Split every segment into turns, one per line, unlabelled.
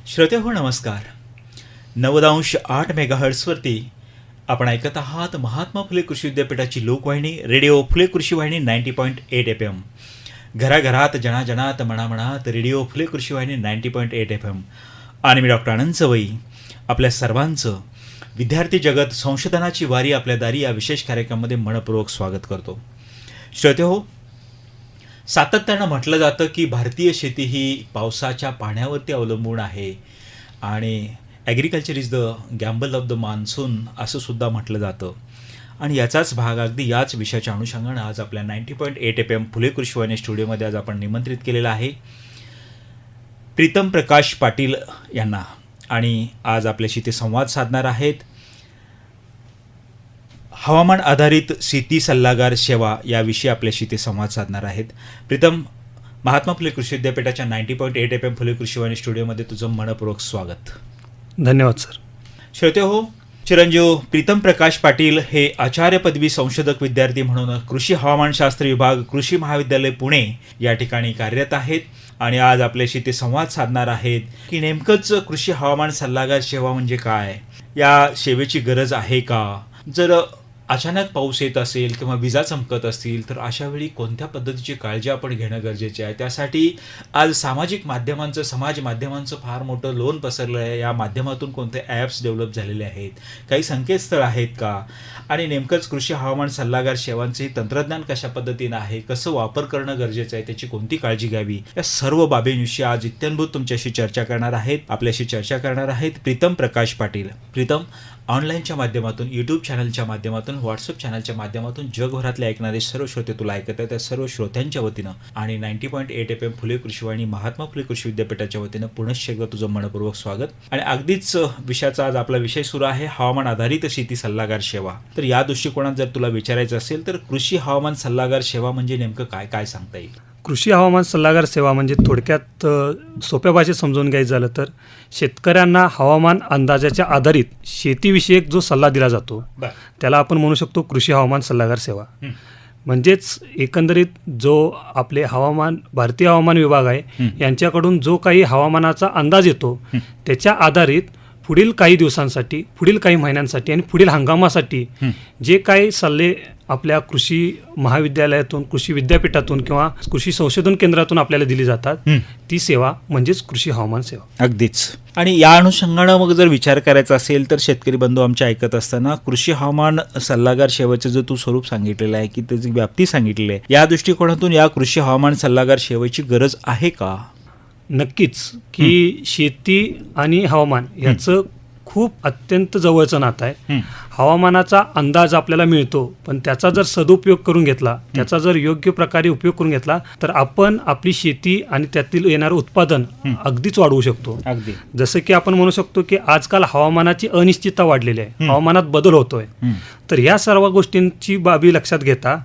श्रोतेहो नमस्कार. 90.8 मेगाहर्ट्सवरती आपण ऐकत आहात महात्मा फुले कृषी विद्यापीठाची लोकवाहिनी रेडिओ फुले कृषी वाहिनी 90.8 FM. घराघरात जनाजनात मनामनात रेडिओ फुले कृषी वाहिनी 90.8 FM. आणि मी डॉक्टर आनंद सवई आपल्या सर्वांचं विद्यार्थी जगत संशोधनाची वारी आपल्या दारी या विशेष कार्यक्रमामध्ये मनपूर्वक स्वागत करतो. श्रोतेहो, सातत्यानं म्हटलं जातं की भारतीय शेती ही पावसाच्या पाण्यावरती अवलंबून आहे आणि agriculture is the gamble of the monsoon असं सुद्धा म्हटलं जातं. आणि याचाच भाग अगदी याच विषयाच्या अनुषंगानं आज आपल्या 90.8 FM फुले कृषी वाहिनी स्टुडिओमध्ये आज आपण निमंत्रित केलेलं आहे प्रीतम प्रकाश पाटील यांना. आणि आज आपल्याशी ते संवाद साधणार आहेत. हवामान आधारित शेती सल्लागार सेवा याविषयी आपल्याशी ते संवाद साधणार आहेत. प्रीतम, महात्मा फुले कृषी विद्यापीठाच्या 90.8 FM फुले कृषी वाहिनी स्टुडिओमध्ये तुझं मनपूर्वक स्वागत.
धन्यवाद सर.
श्रोते हो, चिरंजीव प्रीतम प्रकाश पाटील हे आचार्य पदवी संशोधक विद्यार्थी म्हणून कृषी हवामानशास्त्र विभाग कृषी महाविद्यालय पुणे या ठिकाणी कार्यरत आहेत. आणि आज आपल्याशी ते संवाद साधणार आहेत की नेमकंच कृषी हवामान सल्लागार सेवा म्हणजे काय, या सेवेची गरज आहे का, जर अचानक पाऊस येत असेल किंवा विजा चमकत असतील तर अशावेळी कोणत्या पद्धतीची काळजी आपण घेणं गरजेचे आहे. त्यासाठी आज सामाजिक माध्यमांचं समाज माध्यमांचं फार मोठं लोन पसरलं आहे. या माध्यमातून कोणते ॲप्स डेव्हलप झालेले आहेत, काही संकेतस्थळ आहेत का, आणि नेमकंच कृषी हवामान सल्लागार सेवांचे तंत्रज्ञान कशा पद्धतीनं आहे, कसं वापर करणं गरजेचं आहे, त्याची कोणती काळजी घ्यावी, या सर्व बाबींविषयी आज इत्थंभूत तुमच्याशी चर्चा करणार आहेत. आपल्याशी चर्चा करणार आहेत प्रीतम प्रकाश पाटील. प्रीतम, ऑनलाईनच्या माध्यमातून, यूट्यूब चॅनलच्या माध्यमातून, व्हॉट्सअप चॅनलच्या माध्यमातून जगभरातले ऐकणारे सर्व श्रोते तुला ऐकत आहेत. त्या सर्व श्रोत्यांच्या वतीनं आणि 90.8 FM फुले कृषी वाहिनी महात्मा फुले कृषी विद्यापीठाच्या वतीनं पुनश्च एकदा तुझं मनपूर्वक स्वागत. आणि अगदीच विषयाचा आज आपला विषय सुरू आहे हवामान आधारित शेती सल्लागार सेवा. तर या दृष्टिकोनात जर तुला विचारायचं असेल तर कृषी हवामान सल्लागार सेवा म्हणजे नेमकं काय काय सांगता येईल?
कृषी हवामान सल्लागार सेवा म्हणजे थोडक्यात सोप्या भाषेत समजून घ्यायचं झालं तर शेतकऱ्यांना हवामान अंदाजाच्या आधारित शेतीविषयक जो सल्ला दिला जातो त्याला आपण म्हणू शकतो कृषी हवामान सल्लागार सेवा. म्हणजेच एकंदरीत जो आपले भारतीय हवामान विभाग आहे यांच्याकडून जो काही हवामानाचा अंदाज येतो त्याच्या आधारित पुढील काही दिवसांसाठी, पुढील काही महिन्यांसाठी आणि पुढील हंगामासाठी जे काही सल्ले आपल्या कृषी महाविद्यालयातून, कृषी विद्यापीठातून किंवा कृषी संशोधन केंद्रातून आपल्याला दिली जातात ती सेवा म्हणजेच कृषी हवामान सेवा.
अगदीच. आणि या अनुषंगानं मग जर विचार करायचा असेल तर शेतकरी बंधू आमच्या ऐकत असताना कृषी हवामान सल्लागार सेवेचं जे तू स्वरूप सांगितलेलं आहे की त्याची व्याप्ती सांगितलेली आहे, या दृष्टिकोनातून या कृषी हवामान सल्लागार सेवेची गरज आहे का?
नक्कीच. की शेती आणि हवामान याचं खूप अत्यंत जवळचं नातं आहे. हवामानाचा अंदाज आपल्याला मिळतो, पण त्याचा जर सदुपयोग करून घेतला, त्याचा जर योग्य प्रकारे उपयोग करून घेतला तर आपण आपली शेती आणि त्यातील येणारं उत्पादन अगदीच वाढवू शकतो.
अगदी.
जसं की आपण म्हणू शकतो की आजकाल हवामानाची अनिश्चितता वाढलेली आहे, हवामानात बदल होतोय. तर ह्या सर्व गोष्टींची बाबी लक्षात घेता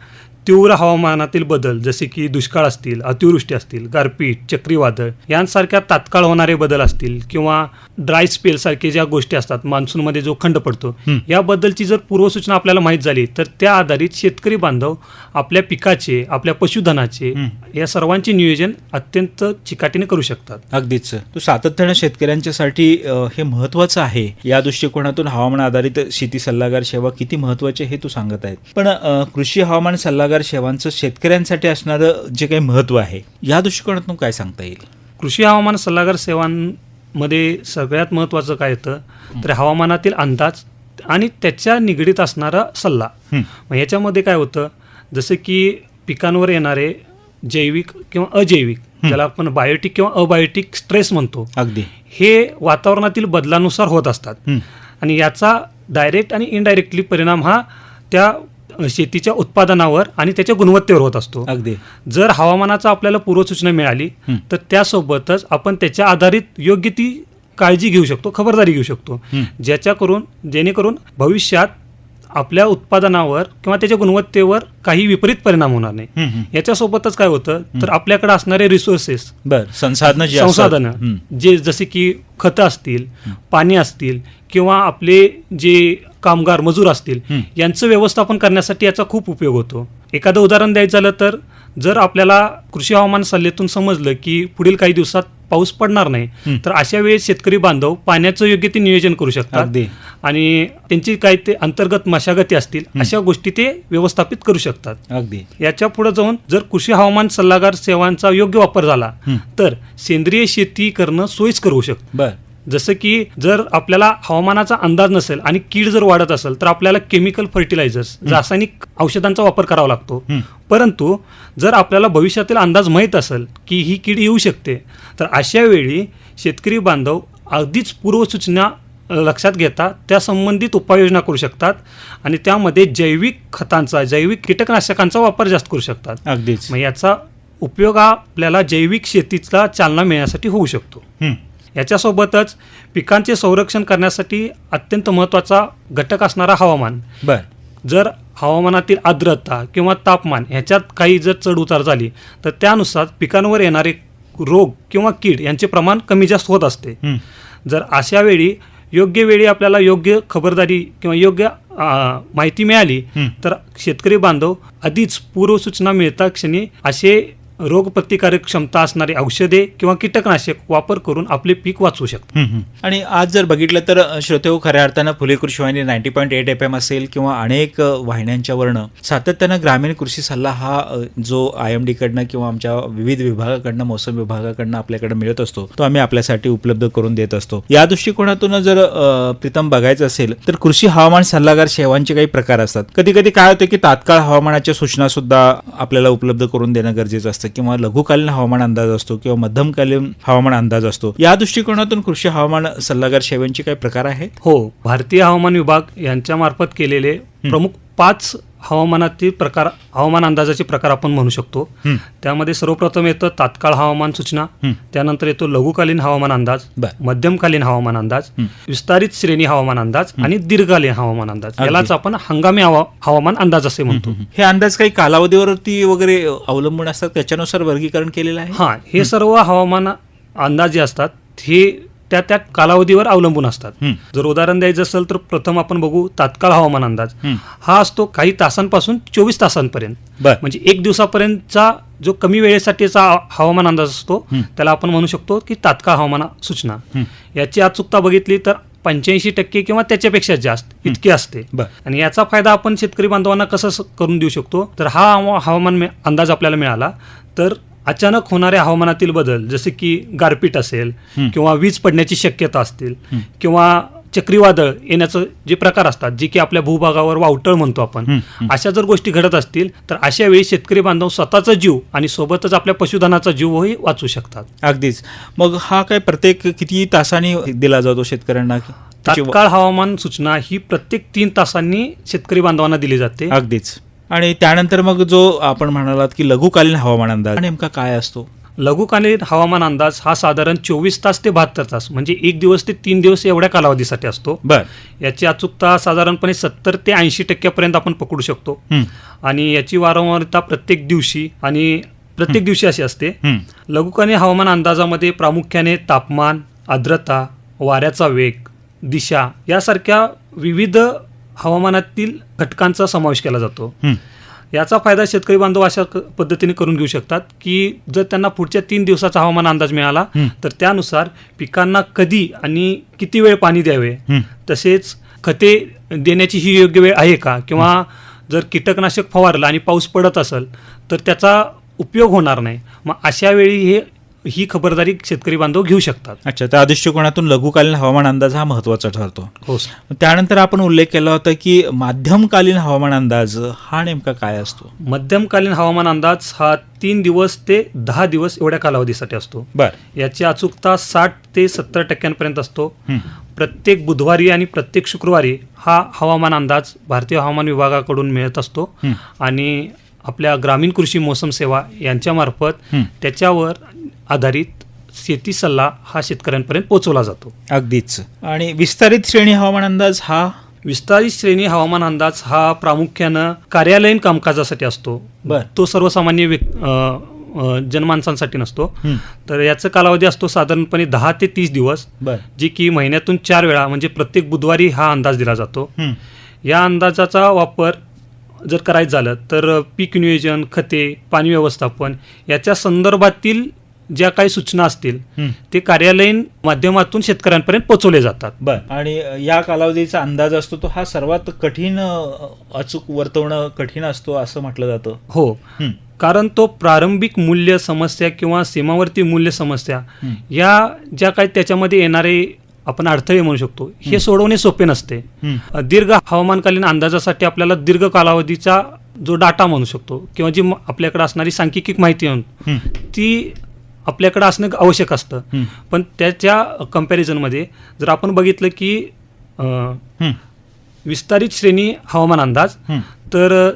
तीव्र हवामानातील बदल जसे की दुष्काळ असतील, अतिवृष्टी असतील, गारपीट, चक्रीवादळ यांसारख्या तात्काळ होणारे बदल असतील किंवा ड्राय स्पेल सारखे ज्या गोष्टी असतात, मान्सूनमध्ये जो खंड पडतो, याबद्दलची जर पूर्वसूचना आपल्याला माहीत झाली तर त्या आधारित शेतकरी बांधव आपल्या पिकाचे, आपल्या पशुधनाचे या सर्वांचे नियोजन अत्यंत चिकाटीने करू शकतात.
अगदीच. तो सातत्यानं शेतकऱ्यांच्यासाठी हे महत्त्वाचं आहे. या दृष्टिकोनातून हवामान आधारित शेती सल्लागार सेवा किती महत्त्वाची हे तू सांगत आहेत. पण कृषी हवामान सल्लागार सेवांचं शेतकऱ्यांसाठी असणारं जे काही महत्त्व आहे या दृष्टिकोनातून काय सांगता येईल?
कृषी हवामान सल्लागार सेवांमध्ये सगळ्यात महत्त्वाचं काय येतं तर हवामानातील अंदाज आणि त्याच्या निगडीत असणारा सल्ला. मग याच्यामध्ये काय होतं, जसं की पिकांवर येणारे जैविक किंवा अजैविक, ज्याला आपण बायोटिक किंवा अबायोटिक स्ट्रेस म्हणतो,
अगदी
हे वातावरणातील बदलानुसार होत असतात. आणि याचा डायरेक्ट आणि इनडायरेक्टली परिणाम हा त्या शेतीच्या उत्पादनावर आणि त्याच्या गुणवत्तेवर होत असतो.
अगदी.
जर हवामानाचा आपल्याला पूर्वसूचना मिळाली तर त्यासोबतच आपण त्याच्या आधारित योग्य ती काळजी घेऊ शकतो, खबरदारी घेऊ शकतो, जेणेकरून भविष्यात आपल्या उत्पादनावर किंवा त्याच्या गुणवत्तेवर काही विपरीत परिणाम होणार नाही. याच्यासोबतच काय होतं तर आपल्याकडे असणारे रिसोर्सेस, संसाधनं जे जसे की खतं असतील, पाणी असतील किंवा आपले जे कामगार मजूर असतील यांचं व्यवस्थापन करण्यासाठी याचा खूप उपयोग होतो. एखादं उदाहरण द्यायचं झालं तर जर आपल्याला कृषी हवामान सल्ल्यातून समजलं की पुढील काही दिवसात पाऊस पडणार नाही, तर अशा वेळेस शेतकरी बांधव पाण्याचं योग्य ते नियोजन करू शकतात
अगदी.
आणि त्यांची काही ते अंतर्गत मशागती असतील अशा गोष्टी ते व्यवस्थापित करू शकतात.
अगदी.
याच्या पुढे जाऊन जर कृषी हवामान सल्लागार सेवांचा योग्य वापर झाला तर सेंद्रिय शेती करणं सोयीस्कर होऊ शकतं.
बर.
जसं की जर आपल्याला हवामानाचा अंदाज नसेल आणि कीड जर वाढत असेल तर आपल्याला केमिकल फर्टिलायझर्स, रासायनिक औषधांचा वापर करावा लागतो. परंतु जर आपल्याला भविष्यातील अंदाज माहीत असेल की ही कीड येऊ शकते, तर अशा वेळी शेतकरी बांधव अगदीच पूर्वसूचना लक्षात घेता त्या संबंधित उपाययोजना करू शकतात आणि त्यामध्ये जैविक खतांचा, जैविक कीटकनाशकांचा वापर जास्त करू शकतात.
अगदीच.
मग याचा उपयोग हा आपल्याला जैविक शेतीचा चालना मिळण्यासाठी होऊ शकतो. याच्यासोबतच पिकांचे संरक्षण करण्यासाठी अत्यंत महत्त्वाचा घटक असणारा हवामान.
बर.
जर हवामानातील आर्द्रता किंवा तापमान ह्याच्यात काही जर चढ उतार झाली तर त्यानुसार पिकांवर येणारे रोग किंवा कीड यांचे प्रमाण कमी जास्त होत असते. जर अशा वेळी योग्य वेळी आपल्याला योग्य खबरदारी किंवा योग्य माहिती मिळाली तर शेतकरी बांधव आधीच पूर्वसूचना मिळता क्षणी असे रोगप्रतिकारक क्षमता असणारी औषधे किंवा कीटकनाशक वापर करून आपले पीक वाचवू शकतात.
आणि आज जर बघितलं तर श्रोतेहो, खऱ्या अर्थानं फुले कृषी वाहिनी 90.8 FM असेल किंवा अनेक वाहिन्यांच्या वरनं सातत्यानं ग्रामीण कृषी सल्ला हा जो IMD कडनं किंवा आमच्या विविध विभागाकडनं, मौसम विभागाकडनं आपल्याकडे मिळत असतो, तो आम्ही आपल्यासाठी उपलब्ध करून देत असतो. या दृष्टिकोनातून जर प्रीतम बघायचं असेल तर कृषी हवामान सल्लागार सेवांचे काही प्रकार असतात. कधी कधी काय होतं की तात्काळ हवामानाच्या सूचना सुद्धा आपल्याला उपलब्ध करून देणं गरजेचं असतं किंवा लघुकालीन हवामान अंदाज असतो किंवा मध्यमकालीन हवामान अंदाज असतो. या दृष्टिकोनातून कृषी हवामान सल्लागार सेवांचे काही प्रकार आहेत?
हो, भारतीय हवामान विभाग यांच्या मार्फत केलेले प्रमुख 5 हवामानातील प्रकार, हवामान अंदाजाचे प्रकार आपण म्हणू शकतो. त्यामध्ये सर्वप्रथम येतं तात्काळ हवामान सूचना, त्यानंतर येतो लघुकालीन हवामान अंदाज, मध्यमकालीन हवामान अंदाज, विस्तारित श्रेणी हवामान अंदाज आणि दीर्घकालीन हवामान अंदाज. यालाच आपण हंगामी हवामान अंदाज असे म्हणतो.
हे अंदाज काही कालावधीवरती वगैरे अवलंबून असतात, त्याच्यानुसार वर्गीकरण केलेलं आहे?
हां, हे सर्व हवामान अंदाज जे असतात हे त्या कालावधीवर अवलंबून असतात. जर उदाहरण द्यायचं असेल तर प्रथम आपण बघू तात्काळ हवामान अंदाज. हा असतो काही तासांपासून 24 तासांपर्यंत, म्हणजे 1 दिवसापर्यंतचा जो कमी वेळेसाठीचा हवामान अंदाज असतो त्याला आपण म्हणू शकतो की तात्काळ हवामान सूचना. याची अचूकता बघितली तर 85% किंवा त्याच्यापेक्षा जास्त इतकी असते. आणि याचा फायदा आपण शेतकरी बांधवांना कसं करून देऊ शकतो, तर हा हवामान अंदाज आपल्याला मिळाला तर अचानक होणाऱ्या हवामानातील बदल, जसे की गारपीट असेल किंवा वीज पडण्याची शक्यता असतील किंवा चक्रीवादळ येण्याचं जे प्रकार असतात, जे की आपल्या भूभागावर वावटळ म्हणतो आपण, अशा जर गोष्टी घडत असतील तर अशा वेळी शेतकरी बांधव स्वतःचा जीव आणि सोबतच आपल्या पशुधनाचा जीवही वाचवू शकतात.
अगदीच. मग हा काय प्रत्येक किती तासांनी दिला जातो शेतकऱ्यांना?
तात्काळ हवामान सूचना ही प्रत्येक 3 तासांनी शेतकरी बांधवांना दिली जाते.
अगदीच. आणि त्यानंतर मग जो आपण म्हणालात की लघुकालीन हवामान अंदाज नेमका काय असतो?
लघुकालीन हवामान अंदाज हा साधारण 24 तास ते 72 तास, म्हणजे 1 दिवस ते 3 दिवस एवढ्या कालावधीसाठी असतो. याची अचूकता साधारणपणे 70 ते 80% आपण पकडू शकतो. आणि याची वारंवारता प्रत्येक दिवशी अशी असते. लघुकालीन हवामान अंदाजामध्ये प्रामुख्याने तापमान, आर्द्रता, वाऱ्याचा वेग, दिशा यासारख्या विविध हवामानातील घटकांचा समावेश केला जातो. याचा फायदा शेतकरी बांधव अशा पद्धतीने करून घेऊ शकतात की जर त्यांना पुढच्या 3 दिवसाचा हवामान अंदाज मिळाला तर त्यानुसार पिकांना कधी आणि किती वेळ पाणी द्यावे, तसेच खते देण्याची ही योग्य वेळ आहे का, किंवा जर कीटकनाशक फवारलं आणि पाऊस पडत असेल तर त्याचा उपयोग होणार नाही, मग अशा वेळी ही खबरदारी शेतकरी बांधव घेऊ शकतात.
अच्छा, त्या दृष्टिकोनातून लघुकालीन हवामान अंदाज हा महत्त्वाचा ठरतो.
हो.
त्यानंतर आपण उल्लेख केला होता की मध्यमकालीन हवामान अंदाज हा नेमका काय असतो?
मध्यमकालीन हवामान अंदाज हा 3 दिवस ते 10 दिवस एवढ्या कालावधीसाठी असतो. याची अचूकता 60 ते 70% असतो. प्रत्येक बुधवारी आणि प्रत्येक शुक्रवारी हा हवामान अंदाज भारतीय हवामान विभागाकडून मिळत असतो आणि आपल्या ग्रामीण कृषी मौसम सेवा यांच्यामार्फत त्याच्यावर आधारित शेती सल्ला हा शेतकऱ्यांपर्यंत पोहोचवला जातो.
अगदीच. आणि विस्तारित श्रेणी हवामान अंदाज हा?
विस्तारित श्रेणी हवामान अंदाज हा प्रामुख्यानं कार्यालयीन कामकाजासाठी असतो. तो सर्वसामान्य जनमानसांसाठी नसतो. तर याचा कालावधी असतो साधारणपणे 10 ते 30 दिवस, जी की महिन्यातून 4 वेळा म्हणजे प्रत्येक बुधवारी हा अंदाज दिला जातो. या अंदाजाचा वापर जर करायचं झालं तर पीक नियोजन, खते, पाणी व्यवस्थापन याच्या संदर्भातील ज्या काही सूचना असतील
हं.
ते कार्यालयीन माध्यमातून शेतकऱ्यांपर्यंत पोहोचवले जातात.
बर, आणि या कालावधीचा अंदाज असतो तो हा सर्वात कठीण अचूक वर्तवणं कठीण असतो असं म्हटलं जातं.
हो,
हं.
कारण तो प्रारंभिक मूल्य समस्या किंवा सीमावर्ती मूल्य समस्या
हं.
या ज्या काही त्याच्यामध्ये येणारे आपण अडथळे म्हणू शकतो हे सोडवणे सोपे नसते.
हं.
दीर्घ हवामानकालीन अंदाजासाठी आपल्याला दीर्घ कालावधीचा जो डाटा म्हणू शकतो किंवा जी आपल्याकडे असणारी सांख्यिकी माहिती
हं.
ती आपल्याकडे असणं आवश्यक असतं.
हं.
पण त्याच्या कंपॅरिझनमध्ये जर आपण बघितलं की
हं.
विस्तारित श्रेणी हवामान अंदाज,
हं.
तर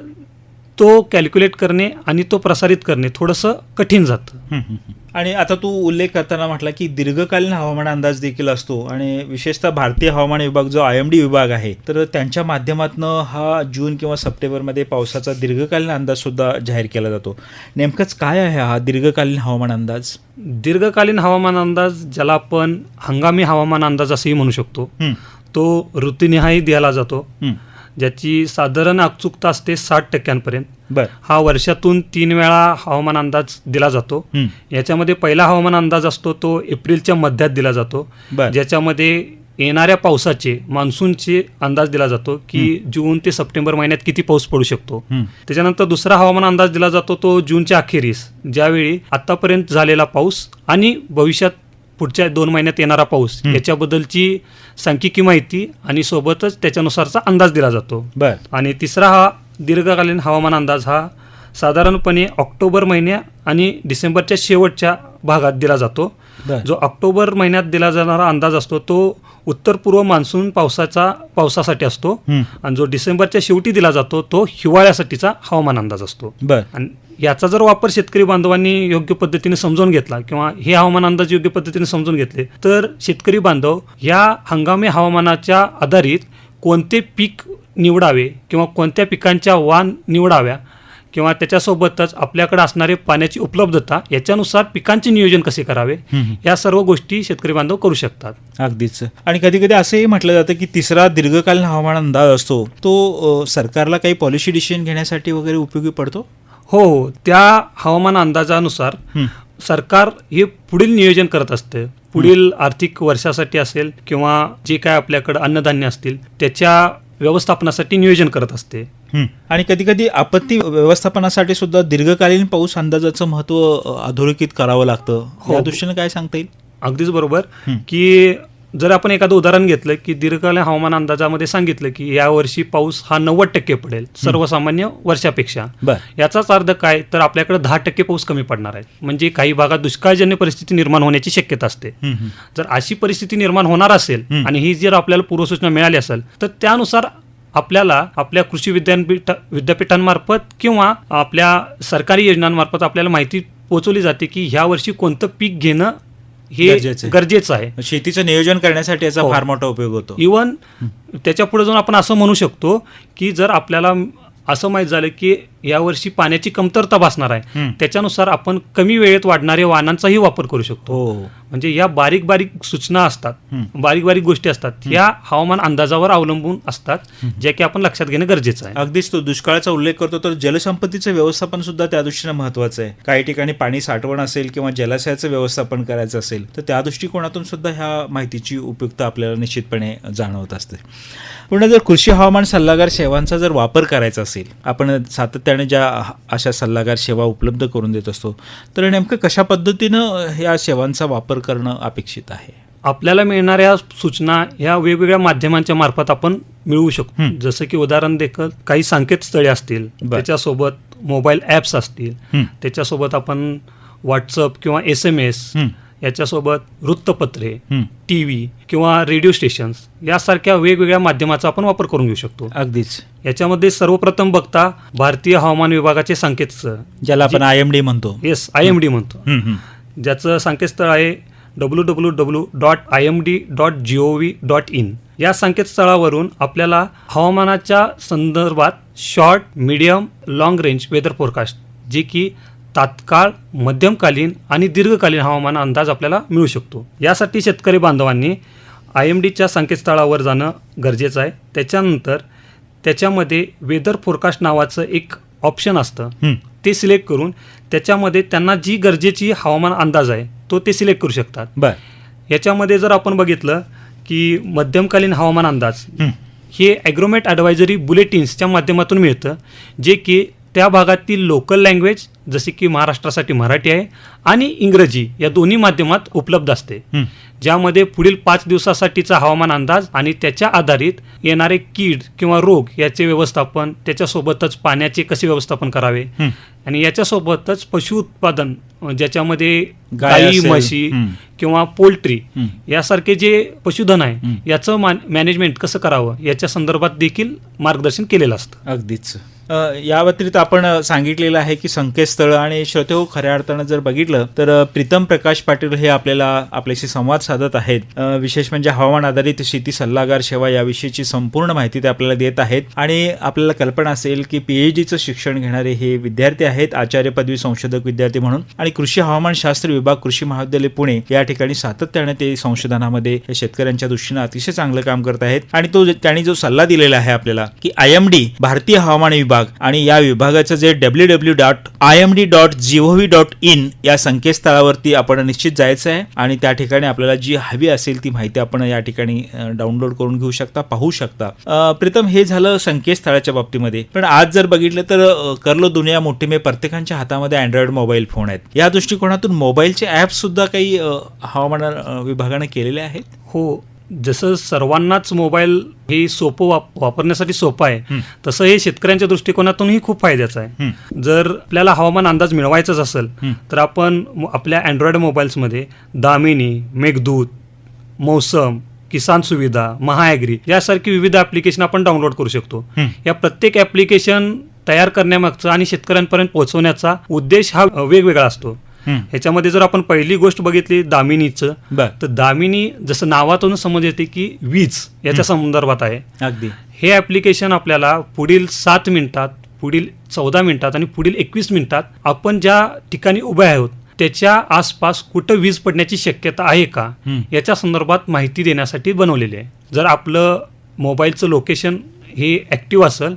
तो कॅल्क्युलेट करणे आणि तो प्रसारित करणे थोडंसं कठीण जातं.
हं, हं, हं. आणि आता तू उल्लेख करताना म्हटला की दीर्घकालीन हवामान अंदाज देखील असतो आणि विशेषतः भारतीय हवामान विभाग जो IMD विभाग आहे तर त्यांच्या माध्यमातून हा जून किंवा सप्टेंबरमध्ये पावसाचा दीर्घकालीन अंदाज सुद्धा जाहीर केला जातो. नेमकंच काय आहे हा दीर्घकालीन हवामान अंदाज?
दीर्घकालीन हवामान अंदाज ज्याला आपण हंगामी हवामान अंदाज असंही म्हणू शकतो,
हं.
तो ऋतूनिहाय दिला जातो,
हं.
ज्याची साधारण अचूकता असते 60%
बर.
हा वर्षातून 3 वेळा हवामान अंदाज दिला जातो.
हं.
याच्यामध्ये पहिला हवामान अंदाज असतो तो एप्रिलच्या मध्यात दिला जातो,
बर.
ज्याच्यामध्ये येणाऱ्या पावसाचे मान्सूनचे अंदाज दिला जातो की जून ते सप्टेंबर महिन्यात किती पाऊस पडू शकतो.
हं.
त्याच्यानंतर दुसरा हवामान अंदाज दिला जातो तो जूनच्या अखेरीस, ज्यावेळी आतापर्यंत झालेला पाऊस आणि भविष्यात पुढच्या 2 महिन्यात येणारा पाऊस याच्याबद्दलची सांख्यिकी माहिती आणि सोबतच त्याच्यानुसारचा अंदाज दिला जातो.
बर.
आणि तिसरा हा दीर्घकालीन हवामान अंदाज हा साधारणपणे ऑक्टोबर महिन्या आणि डिसेंबरच्या शेवटच्या भागात दिला जातो.
बर.
जो ऑक्टोबर महिन्यात दिला जाणारा अंदाज असतो तो उत्तर पूर्व मान्सून पावसासाठी असतो.
हं.
आणि जो डिसेंबरच्या शेवटी दिला जातो तो हिवाळ्यासाठीचा हवामान अंदाज असतो.
बर.
आणि याचा जर वापर शेतकरी बांधवांनी योग्य पद्धतीने समजून घेतला किंवा हे हवामान अंदाज योग्य पद्धतीने समजून घेतले तर शेतकरी बांधव या हंगामी हवामानाच्या आधारित कोणते पीक निवडावे किंवा कोणत्या पिकांच्या वाण निवडाव्या किंवा त्याच्यासोबतच आपल्याकडे असणारे पाण्याची उपलब्धता याच्यानुसार पिकांचे नियोजन कसे करावे या सर्व गोष्टी शेतकरी बांधव करू शकतात.
अगदीच. आणि कधी कधी असंही म्हटलं जातं की तिसरा दीर्घकालीन हवामान अंदाज असतो तो सरकारला काही पॉलिसी डिसिजन घेण्यासाठी वगैरे उपयोगी पडतो.
हो, त्या हवामान अंदाजानुसार सरकार हे पुढील नियोजन करत असते. पुढील आर्थिक वर्षासाठी असेल किंवा जे काय आपल्याकडे अन्नधान्य असतील त्याच्या व्यवस्थापनासाठी नियोजन करत असते.
आणि कधी कधी आपत्ती व्यवस्थापनासाठी सुद्धा दीर्घकालीन पाऊस अंदाजाचं महत्त्व अधोरेखित करावं लागतं. या दृष्टीने काय सांगता येईल?
अगदीच बरोबर की जर आपण एखादं उदाहरण घेतलं की दीर्घकालीन हवामान अंदाजामध्ये सांगितलं की यावर्षी पाऊस हा 90% पडेल सर्वसामान्य वर्षापेक्षा. याचाच अर्थ काय तर आपल्याकडे 10% पाऊस कमी पडणार आहे. म्हणजे काही भागात दुष्काळजन्य परिस्थिती निर्माण होण्याची शक्यता असते. जर अशी परिस्थिती निर्माण होणार असेल आणि ही जर आपल्याला पूर्वसूचना मिळाली असेल तर त्यानुसार आपल्याला आपल्या कृषी विद्यापीठांमार्फत किंवा आपल्या सरकारी योजनांमार्फत आपल्याला माहिती पोहोचवली जाते की ह्या वर्षी कोणतं पीक घेणं हे गरजेचं आहे.
शेतीचं नियोजन करण्यासाठी याचा फार मोठा उपयोग होतो.
इव्हन त्याच्या पुढे जाऊन आपण असं म्हणू शकतो की जर आपल्याला असं माहीत झालं की यावर्षी पाण्याची कमतरता भासणार आहे त्याच्यानुसार आपण कमी वेळेत वाढणाऱ्या वाहनांचाही वापर करू शकतो. म्हणजे या बारीक बारीक सूचना असतात, बारीक बारीक गोष्टी असतात या हवामान अंदाजावर अवलंबून असतात ज्या की आपण लक्षात घेणं गरजेचं आहे.
अगदीच. तो दुष्काळाचा उल्लेख करतो तर जलसंपत्तीचं व्यवस्थापन सुद्धा त्या दृष्टीने महत्वाचं आहे. काही ठिकाणी पाणी साठवण असेल किंवा जलाशयाचं व्यवस्थापन करायचं असेल तर त्या दृष्टिकोनातून सुद्धा ह्या माहितीची उपयुक्तता आपल्याला निश्चितपणे जाणवत असते. पुन्हा जर कृषी हवामान सल्लागार सेवांचा जर वापर करायचा असेल, आपण सातत्याने ज्या अशा सल्लागार सेवा उपलब्ध करून देत असतो तर नेमकं कशा पद्धतीनं या सेवांचा वापर करणं अपेक्षित आहे?
आपल्याला मिळणाऱ्या सूचना ह्या वेगवेगळ्या माध्यमांच्या मार्फत आपण मिळवू शकतो. जसं की उदाहरण देखील काही संकेतस्थळे असतील, त्याच्यासोबत मोबाईल ॲप्स असतील, त्याच्यासोबत आपण व्हॉट्सअप किंवा SMS, याच्यासोबत वृत्तपत्रे, TV किंवा रेडिओ स्टेशन्स यासारख्या वेगवेगळ्या माध्यमाचा आपण वापर करून घेऊ शकतो.
अगदीच.
याच्यामध्ये सर्वप्रथम बघता भारतीय हवामान विभागाचे संकेतस्थळ
ज्याला आपण IMD म्हणतो.
येस, IMD म्हणतो, ज्याचं संकेतस्थळ आहे www.imd.gov.in. या संकेतस्थळावरून आपल्याला हवामानाच्या संदर्भात short, medium, long range weather forecast जे की तात्काळ, मध्यमकालीन आणि दीर्घकालीन हवामान अंदाज आपल्याला मिळू शकतो. यासाठी शेतकरी बांधवांनी IMDच्या संकेतस्थळावर जाणं गरजेचं आहे. त्याच्यानंतर त्याच्यामध्ये वेदर फोरकास्ट नावाचं एक ऑप्शन असतं ते सिलेक्ट करून त्याच्यामध्ये त्यांना जी गरजेची हवामान अंदाज आहे तो ते सिलेक्ट करू शकतात. याच्यामध्ये जर आपण बघितलं की मध्यमकालीन हवामान अंदाज हे ॲग्रोमेट ॲडवायझरी बुलेटिन्सच्या माध्यमातून मिळतं, जे की त्या भागातील लोकल लँग्वेज जसे की महाराष्ट्रासाठी मराठी आहे आणि इंग्रजी या दोन्ही माध्यमात उपलब्ध असते, ज्यामध्ये पुढील 5 दिवसासाठीचा हवामान अंदाज आणि त्याच्या आधारित येणारे कीड किंवा रोग याचे व्यवस्थापन, त्याच्यासोबतच पाण्याचे कसे व्यवस्थापन करावे आणि याच्यासोबतच पशु उत्पादन ज्याच्यामध्ये गाई म्हशी किंवा पोल्ट्री यासारखे जे पशुधन आहे याचं मॅनेजमेंट कसं करावं याच्या संदर्भात देखील मार्गदर्शन केलेलं असतं.
अगदीच. या व्यतिरिक्त आपण सांगितलेलं आहे की संकेतस्थळ आणि श्रोतेहो, खऱ्या अर्थानं जर बघितलं तर प्रीतम प्रकाश पाटील हे आपल्याशी संवाद साधत आहेत. विशेष म्हणजे हवामान आधारित शेती सल्लागार सेवा याविषयीची संपूर्ण माहिती ते आपल्याला देत आहेत. आणि आपल्याला कल्पना असेल की PhDचं शिक्षण घेणारे हे विद्यार्थी आहेत, आचार्य पदवी संशोधक विद्यार्थी म्हणून, आणि कृषी हवामानशास्त्र विभाग कृषी महाविद्यालय पुणे या ठिकाणी सातत्याने ते संशोधनामध्ये शेतकऱ्यांच्या दृष्टीने अतिशय चांगलं काम करत आहेत. आणि त्यांनी जो सल्ला दिलेला आहे आपल्याला की IMD भारतीय हवामान विभाग आणि या विभागाचं जे www.imd.gov.in या संकेतस्थळावरती आपण निश्चित जायचं आहे आणि त्या ठिकाणी आपल्याला जी हवी असेल ती माहिती आपण या ठिकाणी डाउनलोड करून घेऊ शकता, पाहू शकता. प्रीतम, हे झालं संकेतस्थळाच्या बाबतीमध्ये. पण आज जर बघितलं तर करलो दुनिया मोठी में प्रत्येकाच्या हातामध्ये अँड्रॉइड मोबाईल फोन आहेत. या दृष्टिकोनातून मोबाईलचे ॲप सुद्धा काही हवामान विभागाने केलेले आहेत.
हो, जसं सर्वांनाच मोबाईल हे सोपं वापरण्यासाठी सोपं आहे, तसं हे शेतकऱ्यांच्या दृष्टिकोनातूनही खूप फायद्याचं आहे. जर आपल्याला हवामान अंदाज मिळवायचाच असेल तर आपण आपल्या अँड्रॉइड मोबाईल्समध्ये दामिनी, मेघदूत, मौसम, किसान सुविधा, महाॲग्री यासारखी विविध ॲप्लिकेशन आपण डाउनलोड करू शकतो. या प्रत्येक ॲप्लिकेशन तयार करण्यामागचा आणि शेतकऱ्यांपर्यंत पोहोचवण्याचा उद्देश हा वेगवेगळा असतो. ह्याच्यामध्ये जर आपण पहिली गोष्ट बघितली दामिनीचं, तर दामिनी जसं नावातून समज येते की वीज याच्या संदर्भात आहे.
अगदी
हे ॲप्लिकेशन आपल्याला पुढील 7 मिनिटात, पुढील 14 मिनिटात आणि पुढील 21 मिनिटात आपण ज्या ठिकाणी उभे आहोत त्याच्या आसपास कुठं वीज पडण्याची शक्यता आहे का याच्या संदर्भात माहिती देण्यासाठी बनवलेली आहे. जर आपलं मोबाईलचं लोकेशन हे ॲक्टिव्ह असेल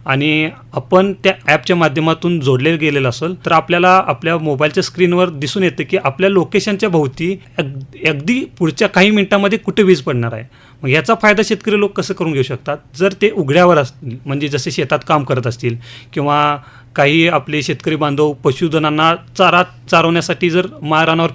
आणि आपण त्या ॲपच्या माध्यमातून जोडले गेलेलं असेल तर आपल्याला आपल्या मोबाईलच्या स्क्रीनवर दिसून येतं की आपल्या लोकेशनच्या भोवती अगदी पुढच्या काही मिनिटांमध्ये कुठे वीज पडणार आहे. मग याचा फायदा शेतकरी लोक कसं करून घेऊ शकतात, जर ते उघड्यावर असतील, म्हणजे जसे शेतात काम करत असतील किंवा काही आपले शेतकरी बांधव पशुधनांना चारा चारवण्यासाठी जर माळरानावर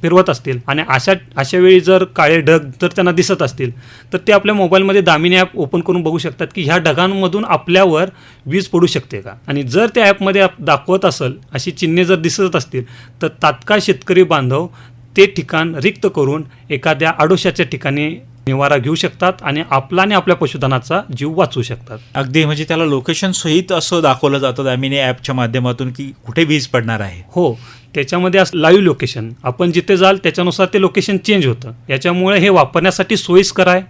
फिरवत असतील आणि अशा वेळी जर काळे ढग जर त्यांना दिसत असतील तर ते आपल्या मोबाईलमध्ये दामिनी ॲप ओपन करून बघू शकतात की ह्या ढगांमधून आपल्यावर वीज पडू शकते का. आणि जर त्या ॲपमध्ये दाखवत असेल अशी चिन्हे जर दिसत असतील तर तात्काळ शेतकरी बांधव ते ठिकाण रिक्त करून एखाद्या आडोशाच्या ठिकाणी निवारा घेऊ शकतात आणि आपला आणि आपल्या पशुधनाचा जीव वाचवू शकतात.
अगदी, म्हणजे त्याला लोकेशन सहित असं दाखवलं जातं दामिनी ॲपच्या माध्यमातून की कुठे वीज पडणार आहे.
हो, त्याच्यामध्ये लाईव्ह लोकेशन, आपण जिथे जाल त्याच्यानुसार ते लोकेशन चेंज होतं. याच्यामुळे हे वापरण्यासाठी सोयीस्कर आहे.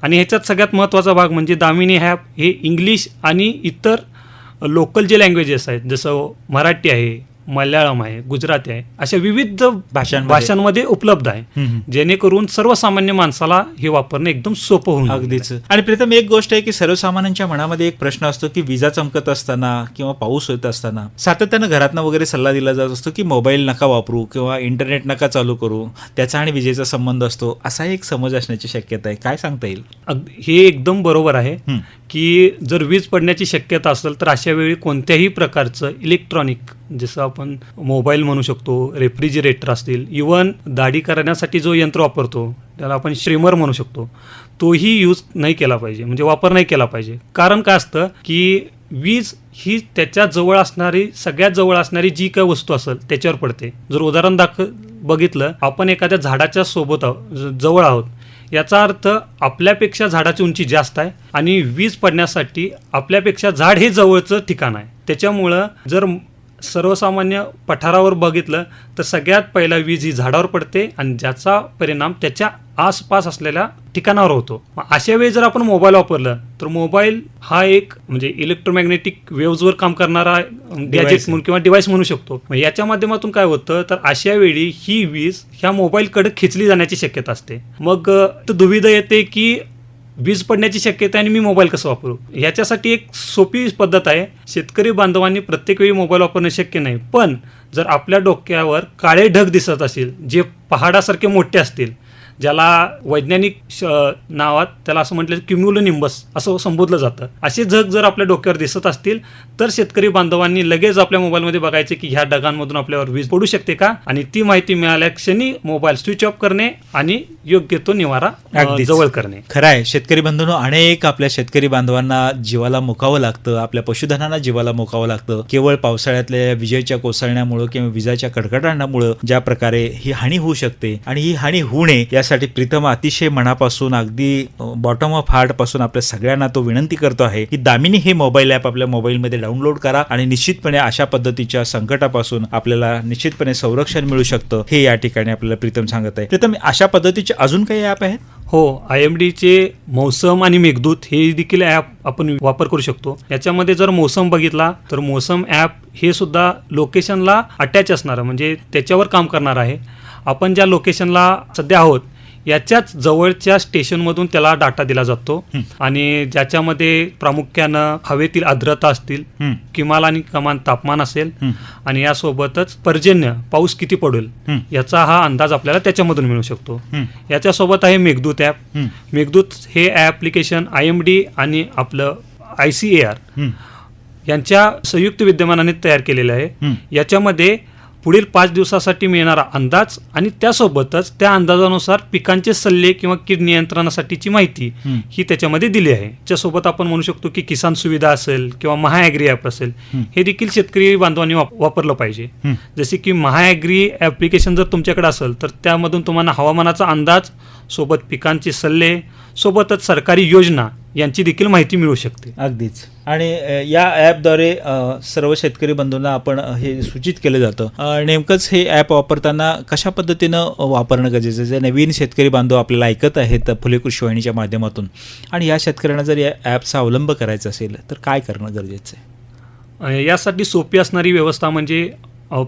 आणि ह्याच्यात सगळ्यात महत्त्वाचा भाग म्हणजे दामिनी ॲप हे इंग्लिश आणि इतर लोकल जे लँग्वेजेस आहेत जसं मराठी आहे, मल्याळम आहे, गुजराती आहे, अशा विविध भाषांमध्ये उपलब्ध आहे, जेणेकरून सर्वसामान्य माणसाला हे वापरणं एकदम सोपं होऊन.
अगदीच. आणि प्रथम एक गोष्ट आहे की सर्वसामान्यांच्या मनामध्ये एक प्रश्न असतो की विजा चमकत असताना किंवा पाऊस होत असताना सातत्यानं घरातनं वगैरे सल्ला दिला जात असतो की मोबाईल नका वापरू किंवा इंटरनेट नका चालू करू, त्याचा आणि विजेचा संबंध असतो, असा एक समज असण्याची शक्यता आहे. काय सांगता येईल?
हे एकदम बरोबर आहे की जर वीज पडण्याची शक्यता असेल तर अशा वेळी कोणत्याही प्रकारचं इलेक्ट्रॉनिक, जसं आपण मोबाईल म्हणू शकतो, रेफ्रिजरेटर असतील, इवन दाढी करण्यासाठी जो यंत्र वापरतो त्याला आपण श्रीमर म्हणू शकतो, तोही यूज नाही केला पाहिजे, म्हणजे वापर नाही केला पाहिजे. कारण काय असतं की वीज ही त्याच्या जवळ असणारी, सगळ्यात जवळ असणारी जी काही वस्तू असेल त्याच्यावर पडते. जर उदाहरण बघितलं, आपण एखाद्या झाडाच्या सोबत जवळ आहोत, याचा अर्थ आपल्यापेक्षा झाडाची उंची जास्त आहे आणि वीज पडण्यासाठी आपल्यापेक्षा झाड हे जवळचं ठिकाण आहे. त्याच्यामुळं जर सर्वसामान्य पठारावर बघितलं तर सगळ्यात पहिला वीज ही झाडावर पडते आणि ज्याचा परिणाम त्याच्या आसपास असलेल्या ठिकाणावर होतो. अशा वेळी जर आपण मोबाईल वापरलं तर मोबाईल हा एक म्हणजे इलेक्ट्रोमॅग्नेटिक वेव्हजवर काम करणारा गॅजेट म्हणून किंवा डिव्हाइस म्हणू शकतो. याच्या माध्यमातून काय होतं तर अशा वेळी ही वीज ह्या मोबाईलकडे खेचली जाण्याची शक्यता असते. मग दुविधा येते की वीज पडण्याची शक्यता आहे आणि मी मोबाईल कसं वापरू. ह्याच्यासाठी एक सोपी पद्धत आहे. शेतकरी बांधवांनी प्रत्येक वेळी मोबाईल वापरणं शक्य नाही, पण जर आपल्या डोक्यावर काळे ढग दिसत असतील जे पहाडासारखे मोठे असतील, ज्याला वैज्ञानिक नावात त्याला असं म्हटलं क्युम्युलोनिंबस असं संबोधलं जातं, असे ढग जर आपल्या डोक्यावर दिसत असतील तर शेतकरी बांधवांनी लगेच आपल्या मोबाईलमध्ये बघायचे की ह्या ढगांमधून आपल्यावर वीज पडू शकते का, आणि ती माहिती मिळाल्या क्षणी मोबाईल स्विच ऑफ करणे आणि योग्य तो निवारा जवळ करणे.
खरं आहे. शेतकरी बंधूंनो, अनेक आपल्या शेतकरी बांधवांना जीवाला मुकावं लागतं, आपल्या पशुधनांना जीवाला मुकावं लागतं. केवळ पावसाळ्यातल्या विजेच्या कोसळण्यामुळं किंवा विजाच्या कडकडाटामुळं ज्या प्रकारे ही हानी होऊ शकते, आणि ही हानी होऊ नये यासाठी प्रीतम अतिशय मनापासून अगदी बॉटम ऑफ हार्ट पासून आपल्या सगळ्यांना तो विनंती करतो आहे की दामिनी हे मोबाईल ॲप आपल्या मोबाईलमध्ये डाउनलोड करा, आणि निश्चितपणे अशा पद्धतीच्या संकटापासून आपल्याला निश्चितपणे संरक्षण मिळू शकतं, हे या ठिकाणी आपल्याला प्रीतम सांगत आहे. प्रीतम, अशा पद्धतीचे अजून काही ॲप आहेत?
हो, IMDचे मौसम आणि मेघदूत हे देखील ॲप आपण वापर करू शकतो. याच्यामध्ये जर मौसम बघितला तर मौसम ॲप हे सुद्धा लोकेशनला अटॅच असणारं, म्हणजे त्याच्यावर काम करणार आहे. आपण ज्या लोकेशनला सध्या आहोत याच्याच जवळच्या स्टेशनमधून त्याला डाटा दिला जातो, आणि ज्याच्यामध्ये प्रामुख्यानं हवेतील आर्द्रता असतील, किमान आणि कमाल तापमान असेल, आणि यासोबतच पर्जन्य पाऊस किती पडेल याचा हा अंदाज आपल्याला त्याच्यामधून मिळू शकतो. याच्यासोबत आहे मेघदूत ॲप. मेघदूत हे ॲप्लिकेशन IMD आणि आपलं ICAR यांच्या संयुक्त विद्यमानाने तयार केलेलं आहे. याच्यामध्ये पुढील 5 दिवसासाठी मिळणारा अंदाज आणि त्यासोबतच त्या अंदाजानुसार पिकांचे सल्ले किंवा कीड नियंत्रणासाठीची माहिती ही त्याच्यामध्ये दिली आहे. त्याच्यासोबत आपण म्हणू शकतो की किसान सुविधा असेल किंवा महाॲग्री ॲप असेल, हे देखील शेतकरी बांधवांनी वापरलं पाहिजे. जसे की महाॲग्री ॲप्लिकेशन जर तुमच्याकडे असेल तर त्यामधून तुम्हाला हवामानाचा अंदाज सोबत पिकांचे सल्ले सोबतच सरकारी योजना यांची देखील माहिती मिळू शकते.
अगदीच. आणि या ॲपद्वारे सर्व शेतकरी बंधूंना आपण हे सूचित केलं जातं. नेमकंच हे ॲप वापरताना कशा पद्धतीनं वापरणं गरजेचं. जे नवीन शेतकरी बांधव आपल्याला ऐकत आहेत फुले कृषी वाहिनीच्या माध्यमातून, आणि या शेतकऱ्यांना जर या ॲपचा अवलंब करायचा असेल तर काय करणं गरजेचं आहे?
यासाठी सोपी असणारी व्यवस्था म्हणजे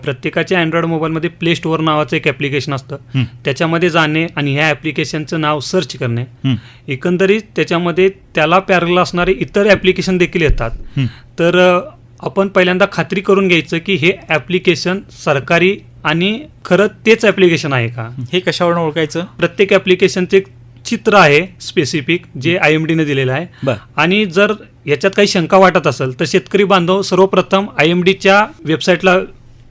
प्रत्येकाच्या अँड्रॉइड मोबाईलमध्ये प्ले स्टोअर नावाचं एक ॲप्लिकेशन असतं, त्याच्यामध्ये जाणे आणि ह्या ॲप्लिकेशनचं नाव सर्च करणे. एकंदरीत त्याच्यामध्ये त्याला पॅरल असणारे इतर ॲप्लिकेशन देखील येतात. तर आपण पहिल्यांदा खात्री करून घ्यायचं की हे ॲप्लिकेशन सरकारी आणि खरं तेच ॲप्लिकेशन आहे का.
हे कशावरून ओळखायचं?
प्रत्येक ॲप्लिकेशनचे चित्र आहे स्पेसिफिक जे IMDने दिलेलं आहे. आणि जर याच्यात काही शंका वाटत असेल तर शेतकरी बांधव सर्वप्रथम IMDच्या वेबसाईटला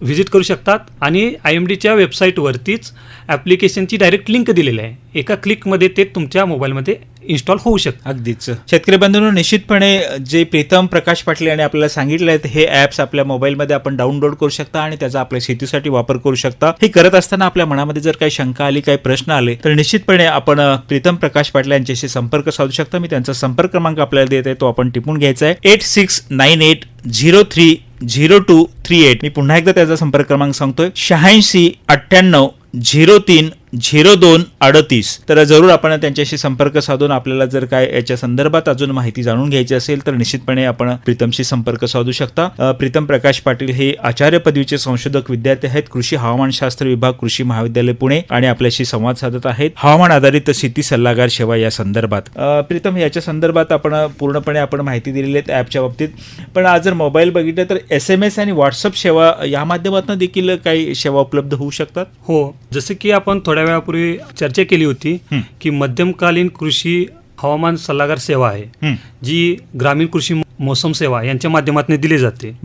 व्हिजिट करू शकतात, आणि IMDच्या वेबसाईटवरतीच ॲप्लिकेशनची डायरेक्ट लिंक दिलेली आहे. एका क्लिकमध्ये ते तुमच्या मोबाईलमध्ये इन्स्टॉल होऊ शकतं.
अगदीच. शेतकरी बंधूंनो, निश्चितपणे जे प्रीतम प्रकाश पाटील यांनी आपल्याला सांगितलं आहे हे ॲप्स आपल्या मोबाईलमध्ये आपण डाउनलोड करू शकता आणि त्याचा आपल्या शेतीसाठी वापर करू शकता. हे करत असताना आपल्या मनामध्ये जर काही शंका आली, काही प्रश्न आले तर निश्चितपणे आपण प्रीतम प्रकाश पाटील यांच्याशी संपर्क साधू शकता. मी त्यांचा संपर्क क्रमांक आपल्याला देत आहे, तो आपण टिपून घ्यायचा आहे. 8698030238. मी पुन्हा एकदा त्याचा संपर्क क्रमांक सांगतोय, 8698030238. तर जरूर आपण त्यांच्याशी संपर्क साधून आपल्याला जर काय याच्या संदर्भात अजून माहिती जाणून घ्यायची असेल तर निश्चितपणे आपण प्रीतमशी संपर्क साधू शकता. प्रीतम प्रकाश पाटील हे आचार्य पदवीचे संशोधक विद्यार्थी आहेत, कृषी हवामानशास्त्र विभाग, कृषी महाविद्यालय पुणे, आणि आपल्याशी संवाद साधत आहेत हवामान आधारित शेती सल्लागार सेवा या संदर्भात. प्रीतम, याच्या संदर्भात आपण पूर्णपणे माहिती दिलेली आहे ॲपच्या बाबतीत, पण आज जर मोबाईल बघितलं तर SMS आणि व्हॉट्सअप सेवा या माध्यमातून देखील काही सेवा उपलब्ध होऊ शकतात.
हो, जसं की आपण थोड्या वेळापूर्वी चर्चा केली होती की मध्यमकालीन कृषी हवामान सल्लागार सेवा आहे जी ग्रामीण कृषी मौसम सेवा यांच्या माध्यमातून दिली जाते.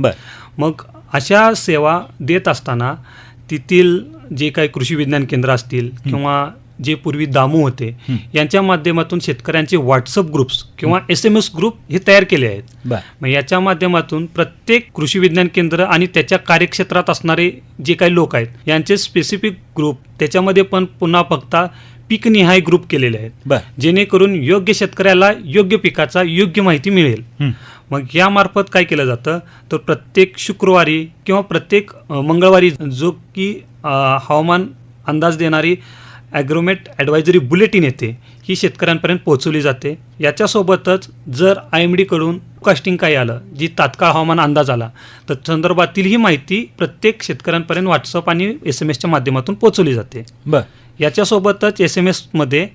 मग अशा सेवा देत असताना तेथील जे काही कृषी विज्ञान केंद्र असतील किंवा जे पूर्वी दामू होते यांच्या माध्यमातून शेतकऱ्यांचे व्हॉट्सअप ग्रुप्स किंवा SMS ग्रुप हे तयार केले आहेत. मग याच्या माध्यमातून प्रत्येक कृषी विज्ञान केंद्र आणि त्याच्या कार्यक्षेत्रात असणारे जे काही लोक आहेत यांचे स्पेसिफिक ग्रुप त्याच्यामध्ये पण पुन्हा फक्त पीकनिहाय ग्रुप केलेले आहेत, जेणेकरून योग्य शेतकऱ्याला योग्य पिकाचा योग्य माहिती मिळेल. मग यामार्फत काय केलं जातं तर प्रत्येक शुक्रवारी किंवा प्रत्येक मंगळवारी जो की हवामान अंदाज देणारी ॲग्रोमेट ॲडवायझरी बुलेटिन येते, ही शेतकऱ्यांपर्यंत पोहोचवली जाते. याच्यासोबतच जर IMDकडून कास्टिंग काही आलं, जी तात्काळ हवामान अंदाज आला, तर संदर्भातील ही माहिती प्रत्येक शेतकऱ्यांपर्यंत व्हॉट्सअप आणि SMS च्या माध्यमातून पोहोचवली जाते. याच्यासोबतच SMS-मध्ये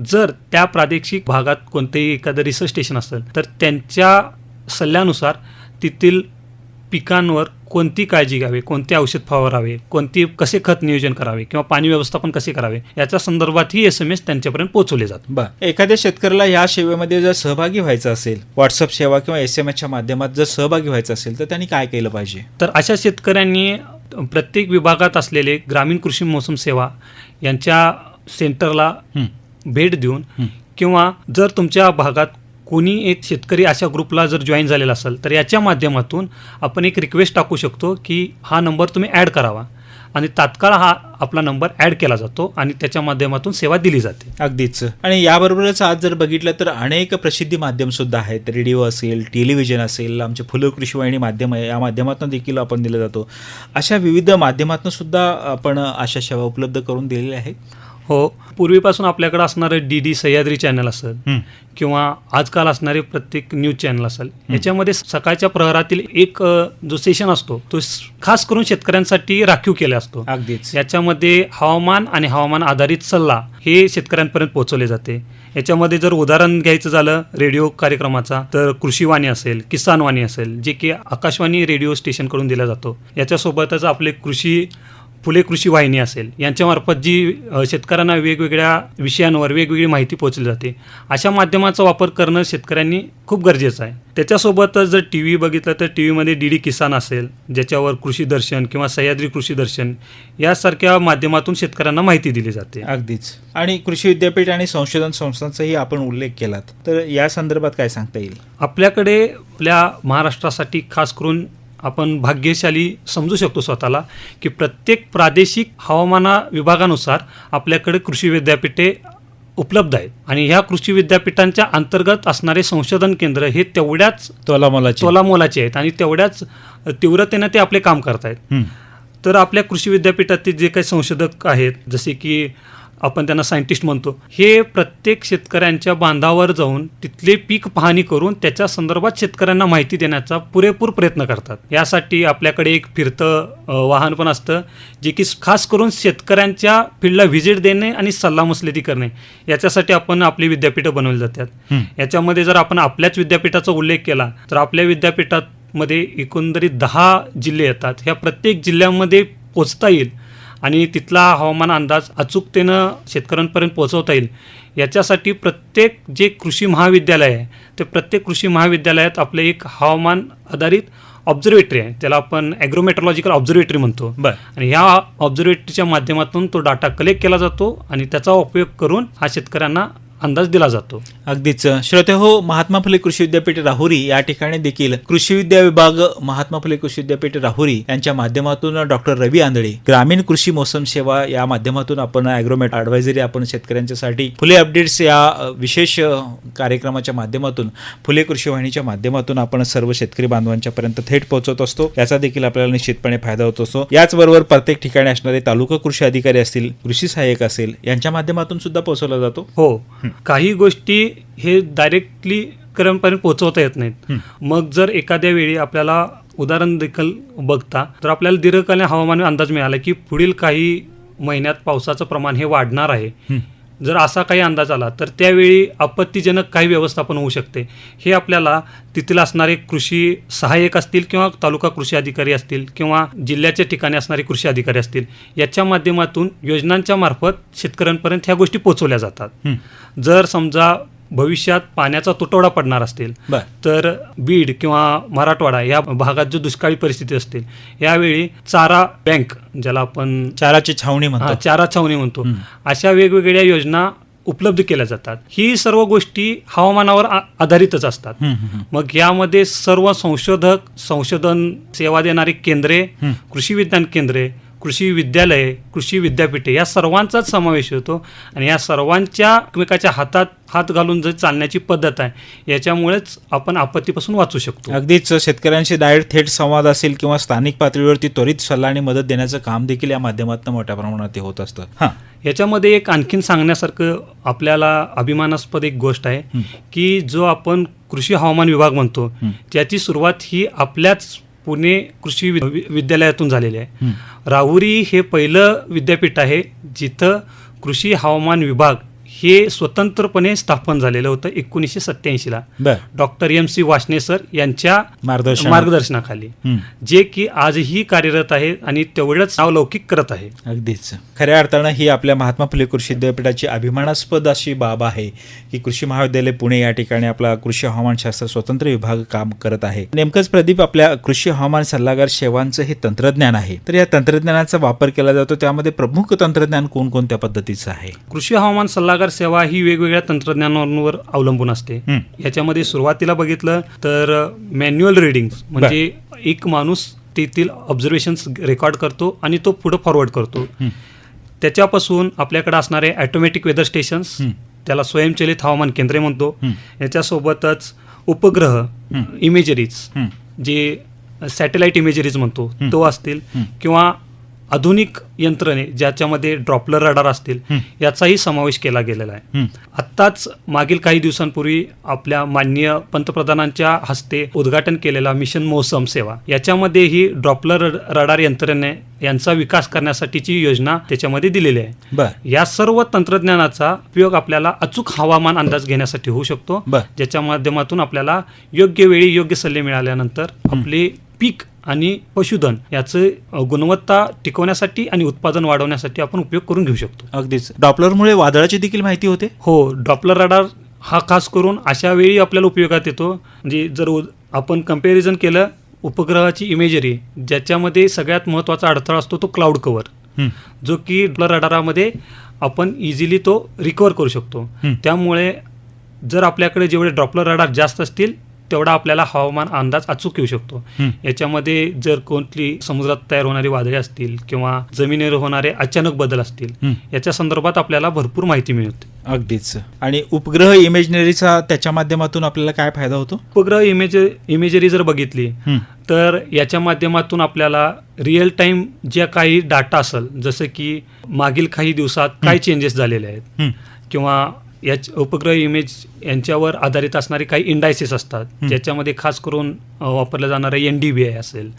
जर त्या प्रादेशिक भागात कोणतेही एखादं रिसर्च स्टेशन असेल तर त्यांच्या सल्ल्यानुसार तेथील पिकांवर कोणती काळजी घ्यावी, कोणते औषध फवारावे, कसे खत नियोजन करावे किंवा पाणी व्यवस्थापन कसे करावे याच्या संदर्भातही SMS त्यांच्यापर्यंत पोहोचवले जातात.
एखाद्या शेतकऱ्याला या सेवेमध्ये जर सहभागी व्हायचं असेल, व्हॉट्सअप सेवा किंवा SMS-च्या माध्यमात जर सहभागी व्हायचं असेल तर त्यांनी काय केलं पाहिजे?
तर अशा शेतकऱ्यांनी प्रत्येक विभागात असलेले ग्रामीण कृषी मोसम सेवा यांच्या सेंटरला भेट देऊन किंवा जर तुमच्या भागात कोणी एक शेतकरी अशा ग्रुपला जर जॉईन झालेला असेल तर याच्या माध्यमातून आपण एक रिक्वेस्ट टाकू शकतो की हा नंबर तुम्ही ॲड करावा आणि तात्काळ हा आपला नंबर ॲड केला जातो आणि त्याच्या माध्यमातून सेवा दिली जाते.
अगदीच. आणि याबरोबरच आज जर बघितलं तर अनेक प्रसिद्धी माध्यम सुद्धा आहेत. रेडिओ असेल, टेलिव्हिजन असेल, आमचे फुले कृषी वाहिनी माध्यम आहे, या माध्यमातून देखील आपण दिलं जातो. अशा विविध माध्यमातून सुद्धा आपण अशा सेवा उपलब्ध करून दिलेल्या आहेत.
हो, पूर्वीपासून आपल्याकडे असणारं DD सह्याद्री चॅनल असेल किंवा आजकाल असणारे प्रत्येक न्यूज चॅनल असेल, याच्यामध्ये सकाळच्या प्रहरातील एक जो सेशन असतो तो खास करून शेतकऱ्यांसाठी राखीव केला असतो.
अगदीच.
याच्यामध्ये हवामान आणि हवामान आधारित सल्ला हे शेतकऱ्यांपर्यंत पोहोचवले जाते. याच्यामध्ये जर उदाहरण घ्यायचं झालं रेडिओ कार्यक्रमाचा तर कृषीवाणी असेल, किसान वाणी असेल, जे की आकाशवाणी रेडिओ स्टेशनकडून दिला जातो. याच्यासोबतच आपले फुले कृषी वाहिनी असेल, यांच्यामार्फत जी शेतकऱ्यांना वेगवेगळ्या विषयांवर वेगवेगळी माहिती पोहोचली जाते. अशा माध्यमाचा वापर करणं शेतकऱ्यांनी खूप गरजेचं आहे. त्याच्यासोबतच जर TV बघितलं तर TVमध्ये DD किसान असेल, ज्याच्यावर कृषी दर्शन किंवा सह्याद्री कृषी दर्शन यासारख्या माध्यमातून शेतकऱ्यांना माहिती दिली जाते.
अगदीच. आणि कृषी विद्यापीठ आणि संशोधन संस्थांचाही आपण उल्लेख केलात, तर या संदर्भात काय सांगता येईल?
आपल्याकडे आपल्या महाराष्ट्रासाठी खास करून आपण भाग्यशाली समजू शकतो स्वतःला की प्रत्येक प्रादेशिक हवामान विभागानुसार आपल्याकडे कृषी विद्यापीठे उपलब्ध आहेत आणि ह्या कृषी विद्यापीठांच्या अंतर्गत असणारे संशोधन केंद्र हे तेवढ्याच तोलामोलाचे आहेत आणि तेवढ्याच तीव्रतेनं ते आपले काम करत आहेत. तर आपल्या कृषी विद्यापीठातील जे काही संशोधक आहेत, जसे की आपण त्यांना सायंटिस्ट म्हणतो, हे प्रत्येक शेतकऱ्यांच्या बांधावर जाऊन तिथले पीक पाहणी करून त्याच्या संदर्भात शेतकऱ्यांना माहिती देण्याचा पुरेपूर प्रयत्न करतात. यासाठी आपल्याकडे एक फिरतं वाहन पण असतं, जे की खास करून शेतकऱ्यांच्या फील्डला व्हिजिट देणे आणि सल्लामसलती करणे याच्यासाठी आपण आपली विद्यापीठं बनवली जातात. याच्यामध्ये जर आपण आपल्याच विद्यापीठाचा उल्लेख केला तर आपल्या विद्यापीठामध्ये एकंदरीत 10 जिल्हे येतात. ह्या प्रत्येक जिल्ह्यामध्ये पोचता येईल आणि तिथला हवामान अंदाज अचूकतेनं शेतकऱ्यांपर्यंत पोहोचवता येईल याच्यासाठी प्रत्येक जे कृषी महाविद्यालय आहे ते प्रत्येक कृषी महाविद्यालयात आपलं एक हवामान आधारित ऑब्झर्वेटरी आहे, त्याला आपण ॲग्रोमेट्रोलॉजिकल ऑब्झर्वेटरी म्हणतो. आणि ह्या ऑब्झर्वेटरीच्या माध्यमातून तो डाटा कलेक्ट केला जातो आणि त्याचा उपयोग करून हा शेतकऱ्यांना अंदाज दिला जातो.
अगदीच. श्रोते हो, महात्मा फुले कृषी विद्यापीठ राहुरी या ठिकाणी देखील कृषी विद्या विभाग महात्मा फुले कृषी विद्यापीठ राहुरी यांच्या माध्यमातून डॉक्टर रवी आंधळे ग्रामीण कृषी मोसम सेवा या माध्यमातून आपण ॲग्रोमेट ॲडवायझरी आपण शेतकऱ्यांच्यासाठी फुले अपडेट्स या विशेष कार्यक्रमाच्या माध्यमातून फुले कृषी वाहिनीच्या माध्यमातून आपण सर्व शेतकरी बांधवांच्या पर्यंत थेट पोहोचवत असतो. याचा देखील आपल्याला निश्चितपणे फायदा होत असतो. याचबरोबर प्रत्येक ठिकाणी असणारे तालुका कृषी अधिकारी असतील, कृषी सहाय्यक असेल, यांच्या माध्यमातून सुद्धा पोहोचवला जातो.
हो, काही गोष्टी हे डायरेक्टली कर्मपर्यंत पोहोचवता येत नाहीत. मग जर एखाद्या वेळी आपल्याला उदाहरण देखील बघता तर आपल्याला दीर्घकालीन हवामान अंदाज मिळाला की पुढील काही महिन्यात पावसाचं प्रमाण हे वाढणार आहे. जर असा काही अंदाज आला तर त्यावेळी आपत्तीजनक काही व्यवस्थापन होऊ शकते. हे आपल्याला तिथले असणारे कृषी सहाय्यक असतील किंवा तालुका कृषी अधिकारी असतील किंवा जिल्ह्याच्या ठिकाणी असणारे कृषी अधिकारी असतील, याच्या माध्यमातून योजनांच्या मार्फत शेतकऱ्यांपर्यंत ह्या गोष्टी पोहोचवल्या जातात. जर समजा भविष्यात पाण्याचा तुटवडा पडणार असतील तर बीड किंवा मराठवाडा या भागात जो दुष्काळी परिस्थिती असतील यावेळी चारा बँक, ज्याला आपण चारा छावणी म्हणतो, अशा वेगवेगळ्या योजना उपलब्ध केल्या जातात. ही सर्व गोष्टी हवामानावर आधारितच असतात. मग यामध्ये सर्व संशोधन सेवा देणारी केंद्रे, कृषी विज्ञान केंद्रे, कृषी विद्यालये, कृषी विद्यापीठे या सर्वांचाच समावेश होतो आणि या सर्वांच्या एकमेकाच्या हातात हात घालून जर चालण्याची पद्धत आहे याच्यामुळेच आपण आपत्तीपासून वाचू शकतो.
अगदीच. शेतकऱ्यांशी डायरेक्ट थेट संवाद असेल किंवा स्थानिक पातळीवरती त्वरित सल्ला आणि मदत देण्याचं काम देखील या माध्यमातून मोठ्या प्रमाणात ते होत असतं.
याच्यामध्ये एक आणखीन सांगण्यासारखं आपल्याला अभिमानास्पद एक गोष्ट आहे की जो आपण कृषी हवामान विभाग म्हणतो त्याची सुरुवात ही आपल्याच पुणे कृषी विद्यालयातून झालेली आहे. राहुरी हे पहिलं विद्यापीठ आहे जिथं कृषी हवामान विभाग हे स्वतंत्रपणे स्थापन झालेलं होतं 1987ला
बर
डॉक्टर MC वासने सर यांच्या मार्गदर्शनाखाली, जे की आजही कार्यरत आहे आणि तेवढंच नावलौकिक करत आहे.
अगदीच खऱ्या अर्थानं ही आपल्या महात्मा फुले कृषी विद्यापीठाची अभिमानास्पद अशी बाब आहे की कृषी महाविद्यालय पुणे या ठिकाणी आपला कृषी हवामानशास्त्र स्वतंत्र विभाग काम करत आहे. नेमकंच प्रदीप, आपल्या कृषी हवामान सल्लागार सेवांचं हे तंत्रज्ञान आहे, तर या तंत्रज्ञानाचा वापर केला जातो, त्यामध्ये प्रमुख तंत्रज्ञान कोणकोणत्या पद्धतीचं आहे?
कृषी हवामान सल्लागार सेवा ही वेगवेगळ्या तंत्रज्ञानांवर अवलंबून असते. याच्यामध्ये सुरुवातीला बघितलं तर मॅन्युअल रिडिंग म्हणजे एक माणूस तेथील ऑब्झर्वेशन्स रेकॉर्ड करतो आणि तो पुढे फॉरवर्ड करतो. त्याच्यापासून आपल्याकडे असणारे ऑटोमॅटिक वेदर स्टेशन्स, त्याला स्वयंचलित हवामान केंद्रे म्हणतो. याच्यासोबतच उपग्रह इमेजरीज, जे सॅटेलाइट इमेजरीज म्हणतो तो असतील, किंवा आधुनिक यंत्रणे ज्याच्यामध्ये ड्रॉपलर रडार असतील, याचाही समावेश केला गेलेला आहे. आत्ताच मागील काही दिवसांपूर्वी आपल्या माननीय पंतप्रधानांच्या हस्ते उद्घाटन केलेला मिशन मौसम सेवा, याच्यामध्येही ड्रॉपलर रडार यंत्रणे यांचा विकास करण्यासाठीची योजना त्याच्यामध्ये दिलेली आहे. या सर्व तंत्रज्ञानाचा उपयोग आपल्याला अचूक हवामान अंदाज घेण्यासाठी होऊ शकतो, ज्याच्या माध्यमातून आपल्याला योग्य वेळी योग्य सल्ले मिळाल्यानंतर आपले पीक आणि पशुधन याचं गुणवत्ता टिकवण्यासाठी आणि उत्पादन वाढवण्यासाठी आपण उपयोग करून घेऊ शकतो.
अगदीच डॉपलरमुळे वादळाची देखील माहिती होते.
हो, डॉपलर रडार हा खास करून अशा वेळी आपल्याला उपयोगात येतो, म्हणजे जर आपण कंपॅरिझन केलं उपग्रहाची इमेजरी, ज्याच्यामध्ये सगळ्यात महत्त्वाचा अडथळा असतो तो क्लाउड कव्हर, जो की डॉपलर रडारामध्ये आपण इझिली तो रिकव्हर करू शकतो. त्यामुळे जर आपल्याकडे जेवढे डॉपलर रडार जास्त असतील तेवढा आपल्याला हवामान अंदाज अचूक येऊ शकतो. याच्यामध्ये जर कोणती समुद्रात तयार होणारी वादळे असतील किंवा जमिनीवर होणारे अचानक बदल असतील, याच्या संदर्भात आपल्याला भरपूर माहिती मिळते.
अगदीच. आणि उपग्रह इमेजनरीचा त्याच्या माध्यमातून आपल्याला काय फायदा होतो?
उपग्रह इमेजरी जर बघितली तर याच्या माध्यमातून आपल्याला रिअल टाइम ज्या काही डाटा असेल, जसं की मागील काही दिवसात काय चेंजेस झालेले आहेत, किंवा या उपग्रह इमेज यांच्यावर आधारित असणारे काही इंडायसेस असतात, ज्याच्यामध्ये खास करून वापरलं जाणारं NDVI असेल,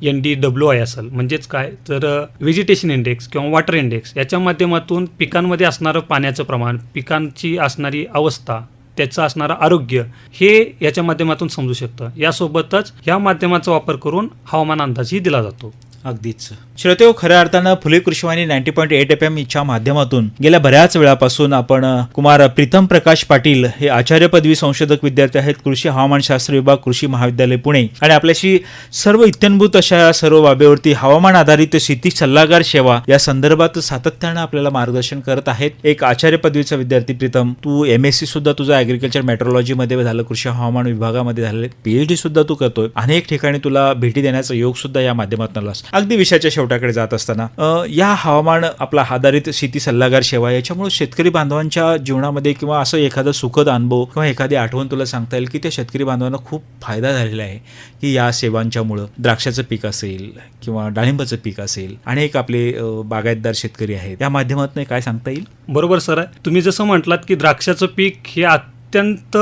NDWI असेल, म्हणजेच काय तर व्हेजिटेशन इंडेक्स किंवा वॉटर इंडेक्स, याच्या माध्यमातून पिकांमध्ये असणारं पाण्याचं प्रमाण, पिकांची असणारी अवस्था, त्याचं असणारं आरोग्य, हे याच्या माध्यमातून समजू शकतं. यासोबतच या माध्यमाचा वापर करून हवामान अंदाजही दिला जातो.
अगदीच. श्रोतेहो, खऱ्या अर्थानं फुले कृषीवाणी 90.8 FM च्या माध्यमातून गेल्या बऱ्याच वेळापासून आपण कुमार प्रीतम प्रकाश पाटील हे आचार्य पदवी संशोधक विद्यार्थी आहेत, कृषी हवामानशास्त्र विभाग, कृषी महाविद्यालय पुणे, आणि आपल्याशी सर्व इत्थंभूत अशा सर्व बाबीवरती हवामान आधारित शेती सल्लागार सेवा या संदर्भात सातत्यानं आपल्याला मार्गदर्शन करत आहेत. एक आचार्य पदवीचा विद्यार्थी प्रीतम, तू MSc सुद्धा तुझं ॲग्रिकल्चर मेट्रोलॉजीमध्ये झालं, कृषी हवामान विभागामध्ये झालं, PhD सुद्धा तू करतोय, अनेक ठिकाणी तुला भेटी देण्याचा योग सुद्धा या माध्यमातून आला. अगदी विषयाच्या शेवटाकडे जात असताना या हवामान आपला आधारित शेती सल्लागार सेवा याच्यामुळे शेतकरी बांधवांच्या जीवनामध्ये किंवा असं एखादा सुखद अनुभव किंवा एखादी आठवण तुला सांगता येईल की त्या शेतकरी बांधवांना खूप फायदा झालेला आहे की या सेवांच्यामुळं द्राक्षाचं पीक असेल किंवा डाळिंबाचं पीक असेल, अनेक आपले बागायतदार शेतकरी आहेत, या माध्यमातून काय सांगता येईल?
बरोबर सर, तुम्ही जसं म्हटलात की द्राक्षाचं पीक हे अत्यंत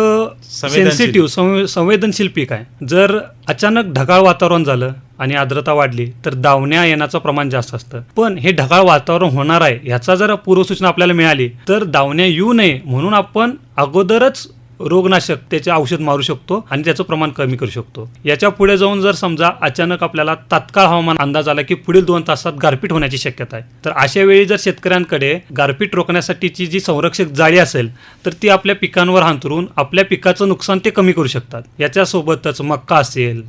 सेन्सिटिव्ह संवेदनशील पीक आहे. जर अचानक ढगाळ वातावरण झालं आणि आर्द्रता वाढली तर दावण्या येण्याचं प्रमाण जास्त असतं. पण हे ढगाळ वातावरण होणार आहे ह्याचा जर पूर्वसूचना आपल्याला मिळाली तर दावण्या येऊ नये म्हणून आपण अगोदरच रोगनाशक त्याचे औषध मारू शकतो आणि त्याचं प्रमाण कमी करू शकतो. याच्या पुढे जाऊन जर समजा अचानक आपल्याला तात्काळ हवामान अंदाज आला की पुढील 2 तासात गारपीट होण्याची शक्यता आहे, तर अशा वेळी जर शेतकऱ्यांकडे गारपीट रोखण्यासाठीची जी संरक्षक जाळी असेल तर ती आपल्या पिकांवर अंथरून आपल्या पिकाचं नुकसान ते कमी करू शकतात. याच्यासोबतच मक्का असेल,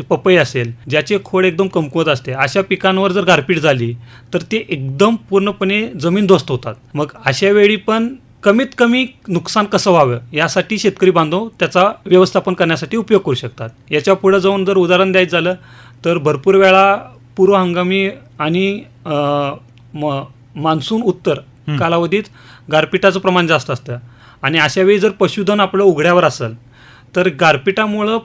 पपई असेल, ज्याचे खोड एकदम कमकुवत असते, अशा पिकांवर जर गारपीट झाली तर ते एकदम पूर्णपणे जमीनदोस्त होतात. मग अशा वेळी पण कमीत कमी नुकसान कसं व्हावं यासाठी शेतकरी बांधव त्याचा व्यवस्थापन करण्यासाठी उपयोग करू शकतात. याच्या पुढे जाऊन जर उदाहरण द्यायचं झालं तर भरपूर वेळा पूर्व हंगामी आणि मान्सून उत्तर कालावधीत गारपिटाचं प्रमाण जास्त असतं आणि अशावेळी जर पशुधन आपलं उघड्यावर असेल तर गारपिटामुळं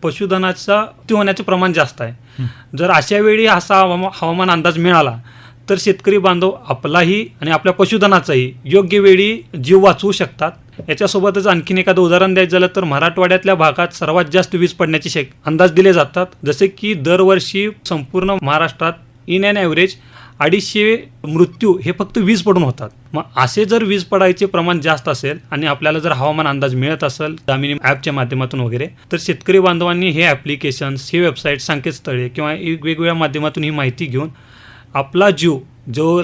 पशुधनाचा मृत्यू होण्याचं प्रमाण जास्त आहे. जर अशा वेळी असा हवामान अंदाज मिळाला तर शेतकरी बांधव आपलाही आणि आपल्या पशुधनाचाही योग्य वेळी जीव वाचवू शकतात. याच्यासोबतच आणखीन एखादं उदाहरण द्यायचं झालं तर मराठवाड्यातल्या भागात सर्वात जास्त वीज पडण्याचे अंदाज दिले जातात. जसे की दरवर्षी संपूर्ण महाराष्ट्रात इन ॲन ॲव्हरेज 250 मृत्यू हे फक्त वीज पडून होतात. मग असे जर वीज पडायचे प्रमाण जास्त असेल आणि आपल्याला जर हवामान अंदाज मिळत असेल दामिनी ॲपच्या माध्यमातून वगैरे, तर शेतकरी बांधवांनी हे ॲप्लिकेशन्स, हे वेबसाईट, संकेतस्थळे किंवा वेगवेगळ्या माध्यमातून ही माहिती घेऊन आपला जीव जो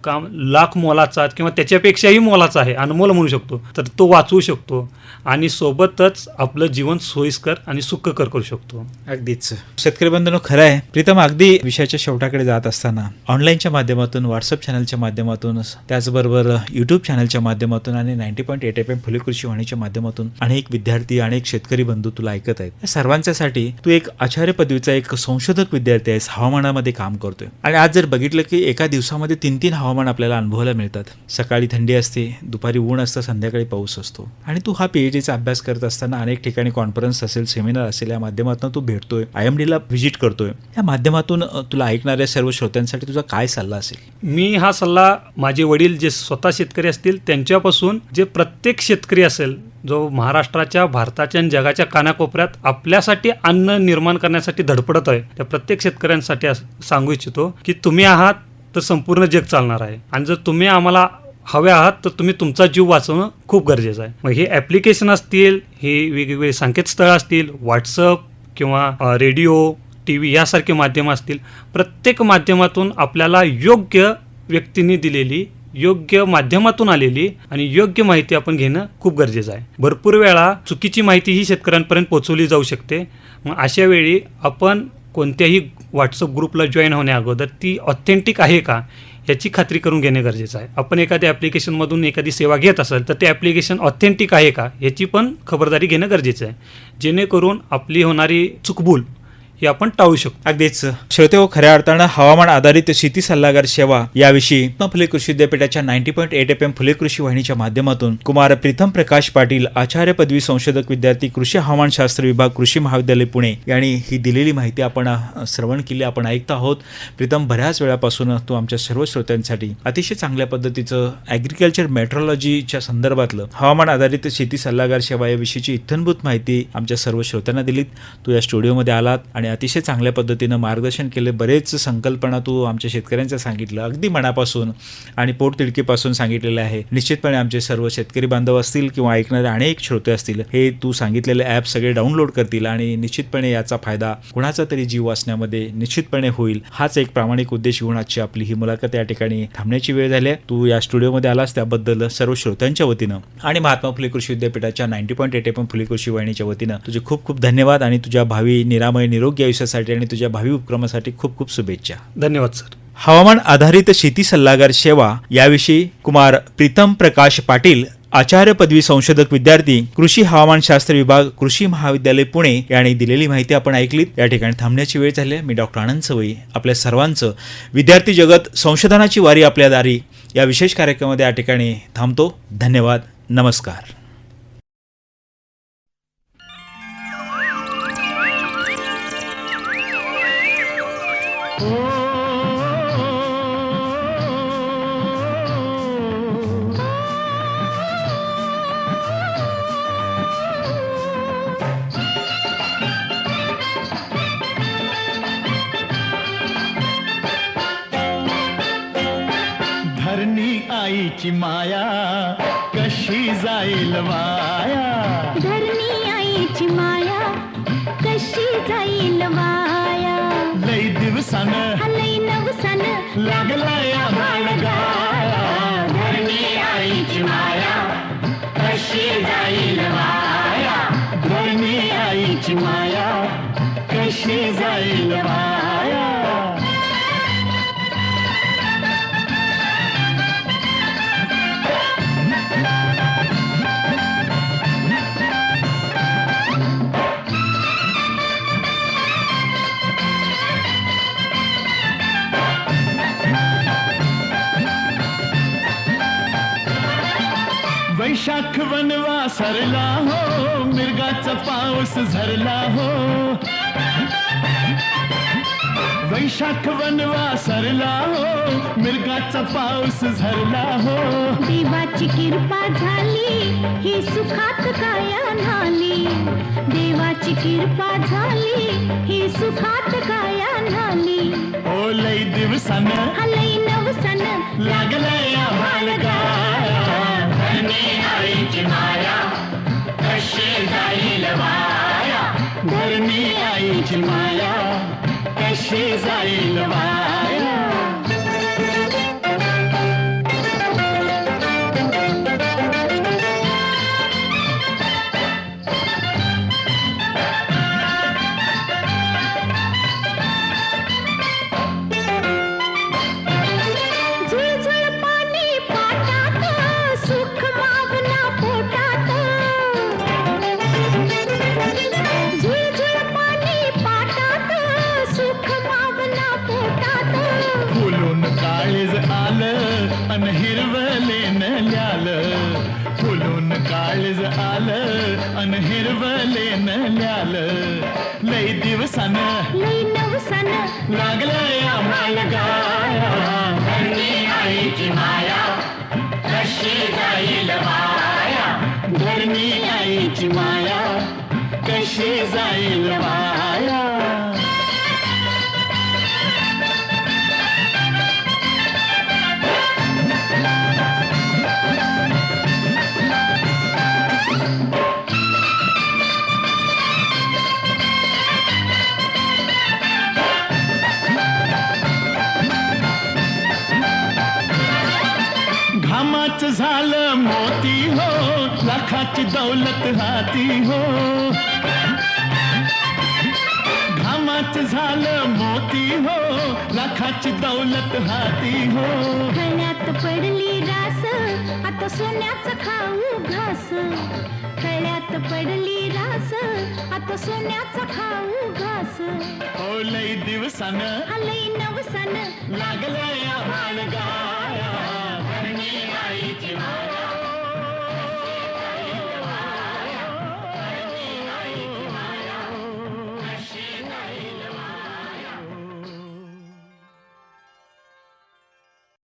काम लाख मोलाचा किंवा त्याच्यापेक्षाही मोलाचा आहे, अनमोल म्हणू शकतो, तर तो वाचवू शकतो आणि सोबतच आपलं जीवन सोयीस्कर आणि सुखकर करू शकतो.
अगदीच शेतकरी बंधूंनो, खरं आहे प्रीतम. अगदी विषयाच्या शेवटाकडे जात असताना ऑनलाईनच्या माध्यमातून, व्हॉट्सअप चॅनलच्या माध्यमातून, त्याचबरोबर यूट्यूब चॅनलच्या माध्यमातून आणि 90.8 FM फुले कृषी वाणीच्या माध्यमातून अनेक विद्यार्थी, अनेक शेतकरी बंधू तुला ऐकत आहेत. या सर्वांच्यासाठी तू एक आचार्य पदवीचा एक संशोधक विद्यार्थी आहेस, हवामानामध्ये काम करतोय. आणि आज जर बघितलं की एका दिवसामध्ये 3 हवामान आपल्याला अनुभवायला मिळतात. सकाळी थंडी असते, दुपारी ऊन असतं, संध्याकाळी पाऊस असतो. आणि तू हा PhDचा अभ्यास करत असताना अनेक ठिकाणी कॉन्फरन्स असेल, सेमिनार असेल, या माध्यमातून तू भेटतोय, IMDला व्हिजिट करतोय. या माध्यमातून तुला ऐकणाऱ्या सर्व श्रोत्यांसाठी तुझा काय सल्ला असेल?
मी हा सल्ला माझे वडील जे स्वतः शेतकरी असतील त्यांच्यापासून जे प्रत्येक शेतकरी असेल जो महाराष्ट्राच्या, भारताच्या आणि जगाच्या कानाकोपऱ्यात आपल्यासाठी अन्न निर्माण करण्यासाठी धडपडत आहे, त्या प्रत्येक शेतकऱ्यांसाठी सांगू इच्छितो की तुम्ही आहात तर संपूर्ण जग चालणार आहे. आणि जर तुम्ही आम्हाला हवे आहात तर तुम्ही तुमचा जीव वाचवणं खूप गरजेचं आहे. मग हे ॲप्लिकेशन असतील, हे वेगवेगळे संकेतस्थळं असतील, व्हॉट्सअप किंवा रेडिओ, TV यासारखे माध्यमं असतील, प्रत्येक माध्यमातून आपल्याला योग्य व्यक्तींनी दिलेली, योग्य माध्यमातून आलेली आणि योग्य माहिती आपण घेणं खूप गरजेचं आहे. भरपूर वेळा चुकीची माहिती ही शेतकऱ्यांपर्यंत पोहोचवली जाऊ शकते. मग अशा वेळी आपण कोणत्याही व्हॉट्सअप ग्रुपला जॉईन होण्या अगोदर ती ऑथेंटिक आहे का याची खात्री करून घेणे गरजेचं आहे. आपण एखाद्या ॲप्लिकेशनमधून एखादी सेवा घेत असाल तर ते ॲप्लिकेशन ऑथेंटिक आहे का याची पण खबरदारी घेणं गरजेचं आहे, जेणेकरून आपली होणारी चुकभूल हे आपण टाळू शकतो.
अगदीच श्रोते हो, खऱ्या अर्थानं हवामान आधारित शेती सल्लागार सेवा याविषयी फुले कृषी विद्यापीठाच्या 90.8 FM फुले कृषी वाहिनीच्या माध्यमातून कुमार प्रीतम प्रकाश पाटील, आचार्य पदवी संशोधक विद्यार्थी, कृषी हवामानशास्त्र विभाग, कृषी महाविद्यालय पुणे यांनी ही दिलेली माहिती आपण श्रवण केली, आपण ऐकत आहोत. प्रीतम, बऱ्याच वेळापासून तू आमच्या सर्व श्रोत्यांसाठी अतिशय चांगल्या पद्धतीचं ॲग्रिकल्चर मेट्रोलॉजीच्या संदर्भातलं हवामान आधारित शेती सल्लागार सेवा याविषयीची इत्थंभूत माहिती आमच्या सर्व श्रोत्यांना दिलीत. तू या स्टुडिओमध्ये आलात आणि अतिशय चांगल्या पद्धतीनं मार्गदर्शन केले. बरेच संकल्पना तू आमच्या शेतकऱ्यांचं सांगितलं, अगदी मनापासून आणि पोटतिडकीपासून सांगितलेलं आहे. निश्चितपणे आमचे सर्व शेतकरी बांधव असतील किंवा ऐकणारे अनेक श्रोते असतील, हे तू सांगितलेले ॲप सगळे डाउनलोड करतील आणि निश्चितपणे याचा फायदा कुणाचा तरी जीव वाचण्यामध्ये निश्चितपणे होईल. हाच एक प्रामाणिक उद्देश घेऊन आजची आपली ही मुलाखत या ठिकाणी थांबण्याची वेळ झाली आहे. तू या स्टुडिओमध्ये आलास त्याबद्दल सर्व श्रोत्यांच्या वतीनं आणि महात्मा फुले कृषी विद्यापीठाच्या 90.8 FM फुले कृषी वाहिनीच्या वतीनं तुझे खूप खूप धन्यवाद आणि तुझ्या भावी निरामय निरोगी आयुष्यासाठी आणि तुझ्या भावी उपक्रमासाठी खूप खूप शुभेच्छा.
धन्यवाद सर.
हवामान आधारित शेती सल्लागार सेवा याविषयी कुमार प्रीतम प्रकाश पाटील, आचार्य पदवी संशोधक विद्यार्थी, कृषी हवामानशास्त्र विभाग, कृषी महाविद्यालय पुणे यांनी दिलेली माहिती आपण ऐकलीत. या ठिकाणी थांबण्याची वेळ झाली. मी डॉक्टर आनंद सवई आपल्या सर्वांचं विद्यार्थी जगत संशोधनाची वारी आपल्या दारी या विशेष कार्यक्रमामध्ये या ठिकाणी थांबतो. धन्यवाद. नमस्कार.
धरणी आईची माया कशी जाईल वाया,
धरणी आईची माया कशी जाईल वाया,
लई दिवसान
लई नवसान
लागला या बाळगाया.
धरणी आईची माया
कशी जाईल वाया, धरणी आईची माया कशी जाईल वाया. वैशाख वनवा सरला हो, मिरगाचा पाऊस झरला हो, वैशाख वनवा सरला हो, मिरगाचा पाऊस झरला हो.
देवाची कृपा झाली ही सुखात काया न्हाली. देवाची कृपा झाली ही सुखात काया न्हाली.
ओ लई दिवसानं
हलई नवसन
लागलंय आम्हाला गाया.
धरणी आईची माया कशी जाईल वाया.
धरणी आईची माया कशी जाईल वाया.
झुळझुळ पाणी पाटात सुख मावना पोटात. झुळझुळ पाणी पाटात सुख मावना पोटात.
फुलून काळीज आलं अन हिरवलेन ल्यालं. फुलून काळीज आलं अन हिरवलेन ल्यालं. लई दिवसानं
लई नवसन
लागलंय आम्हाला गाया.
धरणी आईची माया कशी जाईल वाया.
धरणी आईची माया कशी जाईल वाया. घामाचं झालं मोती हो, लाखाची दौलत हाती हो. घामाचं झालं मोती हो, लाखाची दौलत हाती हो.
खळ्यात पडली रास आता सोन्याचं खाऊ घास. खळ्यात पडली रास आता सोन्याचं खाऊ घास.
ओ लई दिवसानं
हलई नवसन
लागलंय आम्हाला गाया.